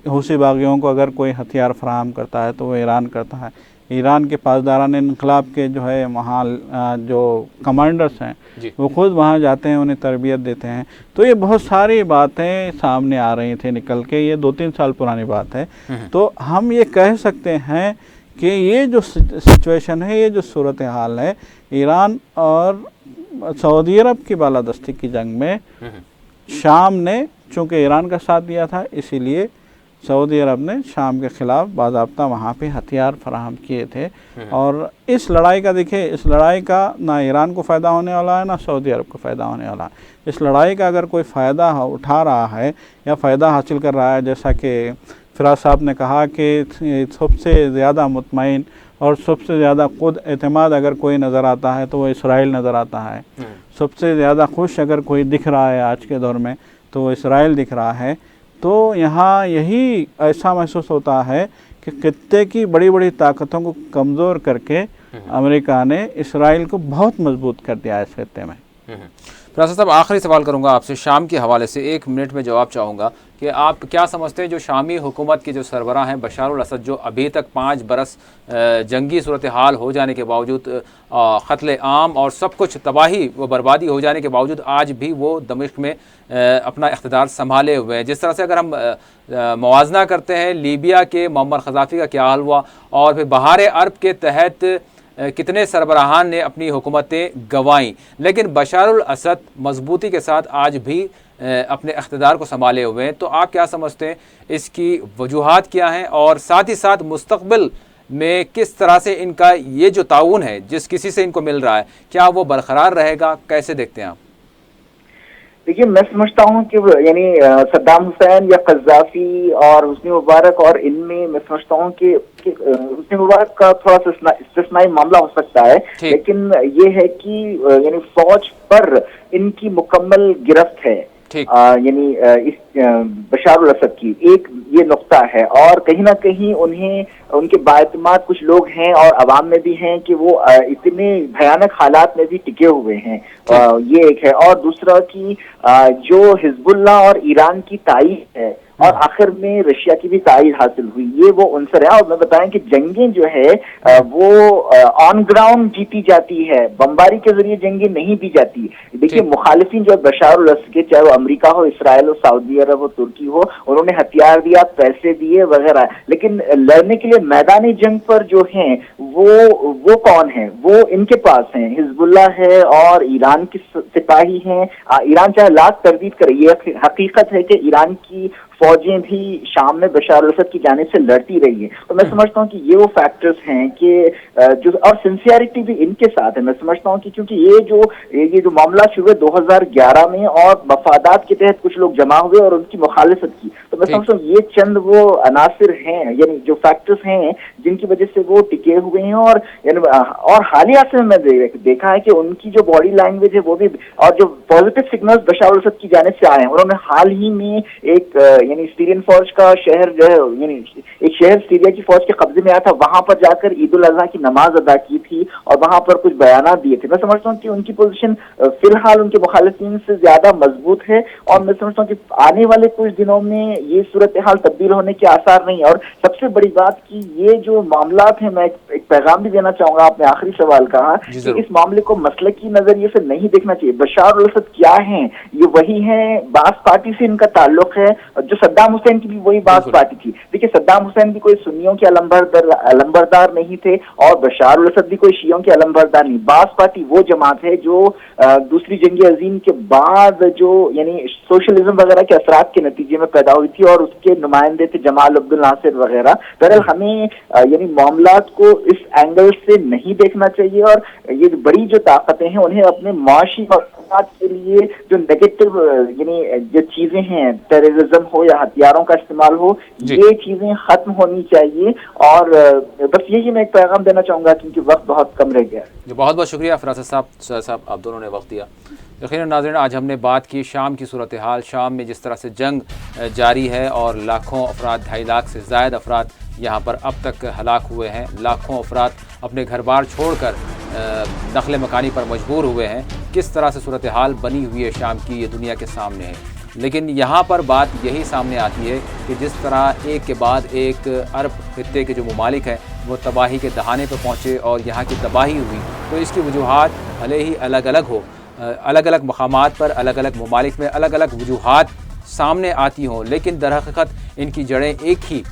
हूसी बागियों को अगर कोई हथियार फराहम करता है तो वो ईरान करता है। ईरान के पासदारान इनकलाब के जो है वहाँ जो कमांडर्स हैं वो खुद वहाँ जाते हैं, उन्हें तरबियत देते हैं। तो ये बहुत सारी बातें सामने आ रही थी निकल के, ये 2-3 साल पुरानी बात है। तो हम ये कह सकते हैं कि ये जो सिचुएशन है, ये जो सूरत हाल है, ईरान और सऊदी अरब की बालादस्ती की जंग में शाम ने चूँकि ईरान का साथ दिया था, इसीलिए सऊदी अरब ने शाम के ख़िलाफ़ बाज़ाब्ता वहाँ पे हथियार फराहम किए थे। और इस लड़ाई का देखिए, इस लड़ाई का ना ईरान को फ़ायदा होने वाला है ना सऊदी अरब को फ़ायदा होने वाला है। इस लड़ाई का अगर कोई फ़ायदा उठा रहा है या फ़ायदा हासिल कर रहा है, जैसा कि फिराज साहब ने कहा कि सबसे ज़्यादा मुतमईन और सबसे ज़्यादा खुद एतमाद अगर कोई नज़र आता है तो वो इसराइल नज़र आता है। सबसे ज़्यादा खुश अगर कोई दिख रहा है आज के दौर में तो वो इसराइल दिख रहा है। तो यहाँ यही ऐसा महसूस होता है कि खित्ते की बड़ी बड़ी ताकतों को कमज़ोर करके अमेरिका ने इसराइल को बहुत मजबूत कर दिया है इस खित्ते में। फिरासत साहब, आखिरी सवाल करूंगा आपसे शाम के हवाले से, 1 मिनट में जवाब चाहूँगा कि आप क्या समझते हैं जो शामी हुकूमत के जो सरबराह हैं बशार अल असद, जो अभी तक 5 बरस जंगी सूरत हाल हो जाने के बावजूद, क़त्ल आम और सब कुछ तबाही व बर्बादी हो जाने के बावजूद आज भी वो दमिश्क में अपना इक़्तिदार संभाले हुए हैं। जिस तरह से अगर हम मुवाजना करते हैं लीबिया के मुअम्मर क़ज़ाफ़ी का क्या हाल हुआ, और फिर बहार अरब के तहत कितने सरबराहान ने अपनी हुकूमतें गंवाईं, लेकिन बशार अल असद मजबूती के साथ आज भी अपने इक़्तिदार को संभाले हुए हैं। तो आप क्या समझते हैं इसकी वजूहात क्या हैं, और साथ ही साथ मुस्तक़बिल में किस तरह से इनका ये जो ताउन है जिस किसी से इनको मिल रहा है, क्या वो बरकरार रहेगा, कैसे देखते हैं आप? देखिए, मैं समझता हूँ कि यानी सद्दाम हुसैन या कज़्ज़ाफ़ी और हुस्नी मुबारक, और इनमें मैं समझता हूँ कि हुस्नी मुबारक का थोड़ा सा इस्तिस्नाई मामला हो सकता है, लेकिन ये है कि यानी फौज पर इनकी मुकम्मल गिरफ्त है, यानी इस बशार अल असद की एक ये नुक्ता है। और कहीं ना कहीं उन्हें उनके बाएतमाद कुछ लोग हैं और अवाम में भी हैं कि वो इतने भयानक हालात में भी टिके हुए हैं, ये एक है। और दूसरा कि जो हिजबुल्लाह और ईरान की ताईद है और आखिर में रशिया की भी ताईद हासिल हुई, ये वो उनसर है। और मैं बताएं कि जंगें जो है वो ऑन ग्राउंड जीती जाती है, बमबारी के जरिए जंगें नहीं दी जाती। देखिए, मुखालिफिन जो बशार अल असद के, चाहे वो अमेरिका हो, इसराइल हो, सऊदी अरब हो, तुर्की हो, उन्होंने हथियार दिया, पैसे दिए वगैरह, लेकिन लड़ने के लिए मैदानी जंग पर जो हैं वो कौन है? वो इनके पास हैं, हिजबुल्लाह है और ईरान की सिपाही हैं। ईरान चाहे लाख तरदीद करे, ये हकीकत है कि ईरान की फौजें भी शाम में बशार अल असद की जानिब से लड़ती रही है। तो मैं समझता हूँ कि ये वो फैक्टर्स हैं कि जो, और सिंसियरिटी भी इनके साथ है। मैं समझता हूँ कि क्योंकि ये जो मामला शुरू हुए 2011 में और मफादात के तहत कुछ लोग जमा हुए और उनकी मुखालिफत की, तो मैं समझता हूँ ये चंद वो अनासिर हैं, यानी जो फैक्टर्स हैं जिनकी वजह से वो टिके हुए हैं। और हालिया से मैंने देखा है कि उनकी जो बॉडी लैंग्वेज है वो भी, और जो पॉजिटिव सिग्नल्स बशार अल असद की जानिब से आए हैं, उन्होंने हाल ही में एक यानी सीरियन फौज का शहर जो है, यानी एक शहर सीरिया की फौज के कब्जे में आया था, वहां पर जाकर ईद उल अजहा की नमाज अदा की थी और वहां पर कुछ बयानात दिए थे। मैं समझता हूँ कि उनकी पोजीशन फिलहाल उनके मुखालिफिन से ज्यादा मजबूत है, और मैं समझता हूँ कि आने वाले कुछ दिनों में ये सूरत हाल तब्दील होने के आसार नहीं है। और सबसे बड़ी बात की ये जो मामलात हैं, मैं एक पैगाम भी देना चाहूंगा, आपने आखिरी सवाल कहा कि इस मामले को मसले की नजरिए से नहीं देखना चाहिए। बशार अल असद क्या है? ये वही है, बास पार्टी से इनका ताल्लुक है, जो सद्दाम हुसैन की भी वही बास पार्टी थी। देखिए, सद्दाम हुसैन भी कोई सुन्नियों के अलंबरदार नहीं थे और बशार अल असद भी कोई शियों के अलंबरदार नहीं। बास पार्टी वो जमात है जो दूसरी जंग अजीम के बाद जो यानी सोशलिज्म वगैरह के असरात के नतीजे में पैदा हुई थी, और उसके नुमाइंदे थे जमाल अब्दुल नासिर वगैरह। बहरहाल हमें यानी मामलात को इस एंगल से नहीं देखना चाहिए, और ये बड़ी जो ताकतें हैं उन्हें अपने माशी मकसद के लिए जो नेगेटिव यानी जो चीजें हैं, टेररिज्म हो या हथियारों का इस्तेमाल हो, ये चीजें खत्म होनी चाहिए। और बस यही मैं एक पैगाम देना चाहूंगा, क्योंकि वक्त बहुत कम रह गया। बहुत बहुत शुक्रिया फिरासत साहब, आप दोनों ने वक्त दिया। यकीनन नाज़रीन, आज हमने बात की शाम की सूरत हाल, शाम में जिस तरह से जंग जारी है और लाखों अफराद, 2.5 लाख से ज़ायद अफराद यहाँ पर अब तक हलाक हुए हैं, लाखों अफराद अपने घर बार छोड़कर नक़ल मकानी पर मजबूर हुए हैं। किस तरह से सूरत हाल बनी हुई है शाम की, ये दुनिया के सामने है। लेकिन यहाँ पर बात यही सामने आती है कि जिस तरह एक के बाद एक अरब खित्ते के जो ममालिक हैं वो तबाही के दहाने पर पहुँचे और यहाँ की तबाही हुई, तो इसकी वजूहात भले ही अलग अलग हो, अलग अलग मकामात पर, अलग अलग ममालिक में अलग अलग वजूहात सामने आती हों, लेकिन दरहक़ीक़त इनकी जड़ें एक ही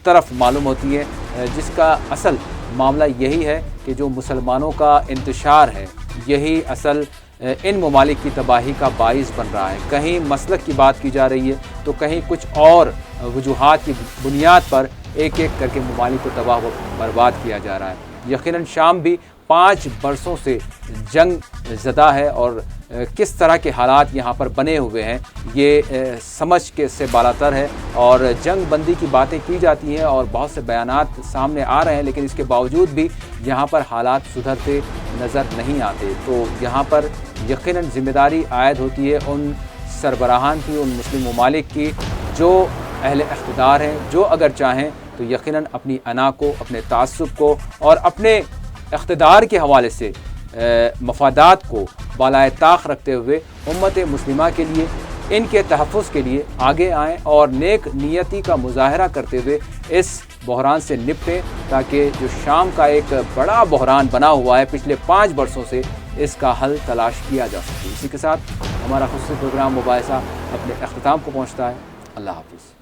तरफ मालूम होती है, जिसका असल मामला यही है कि जो मुसलमानों का इंतशार है, यही असल इन ममालिक की तबाही का बाइस बन रहा है। कहीं मसलक की बात की जा रही है तो कहीं कुछ और वजूहात की बुनियाद पर एक एक करके ममालिक को तबाह व बर्बाद किया जा रहा है। यकीनन शाम भी 5 बरसों से जंग ज़दा है, और किस तरह के हालात यहाँ पर बने हुए हैं ये समझ के से बालातर है। और जंग बंदी की बातें की जाती हैं और बहुत से बयानात सामने आ रहे हैं, लेकिन इसके बावजूद भी यहाँ पर हालात सुधरते नज़र नहीं आते। तो यहाँ पर यकीनन ज़िम्मेदारी आयद होती है उन सरबराहान की, उन मुस्लिम ममालिक की जो अहले इक़्तिदार हैं, जो अगर चाहें तो यकीनन अपनी अना को, अपने तासुब को और अपने इक़्तिदार के हवाले से मफादात को बालाए ताख रखते हुए उम्मत मुस्लिमा के लिए, इनके तहफ़्फ़ुज़ के लिए आगे आएँ और नेक नियति का मुज़ाहरा करते हुए इस बहरान से निपटें, ताकि जो शाम का एक बड़ा बहरान बना हुआ है पिछले 5 वर्षों से, इसका हल तलाश किया जा सके। इसी के साथ हमारा खुसूसी प्रोग्राम मुबाहिसा अपने अख्ताम को पहुँचता है। अल्लाह हाफ़िज़।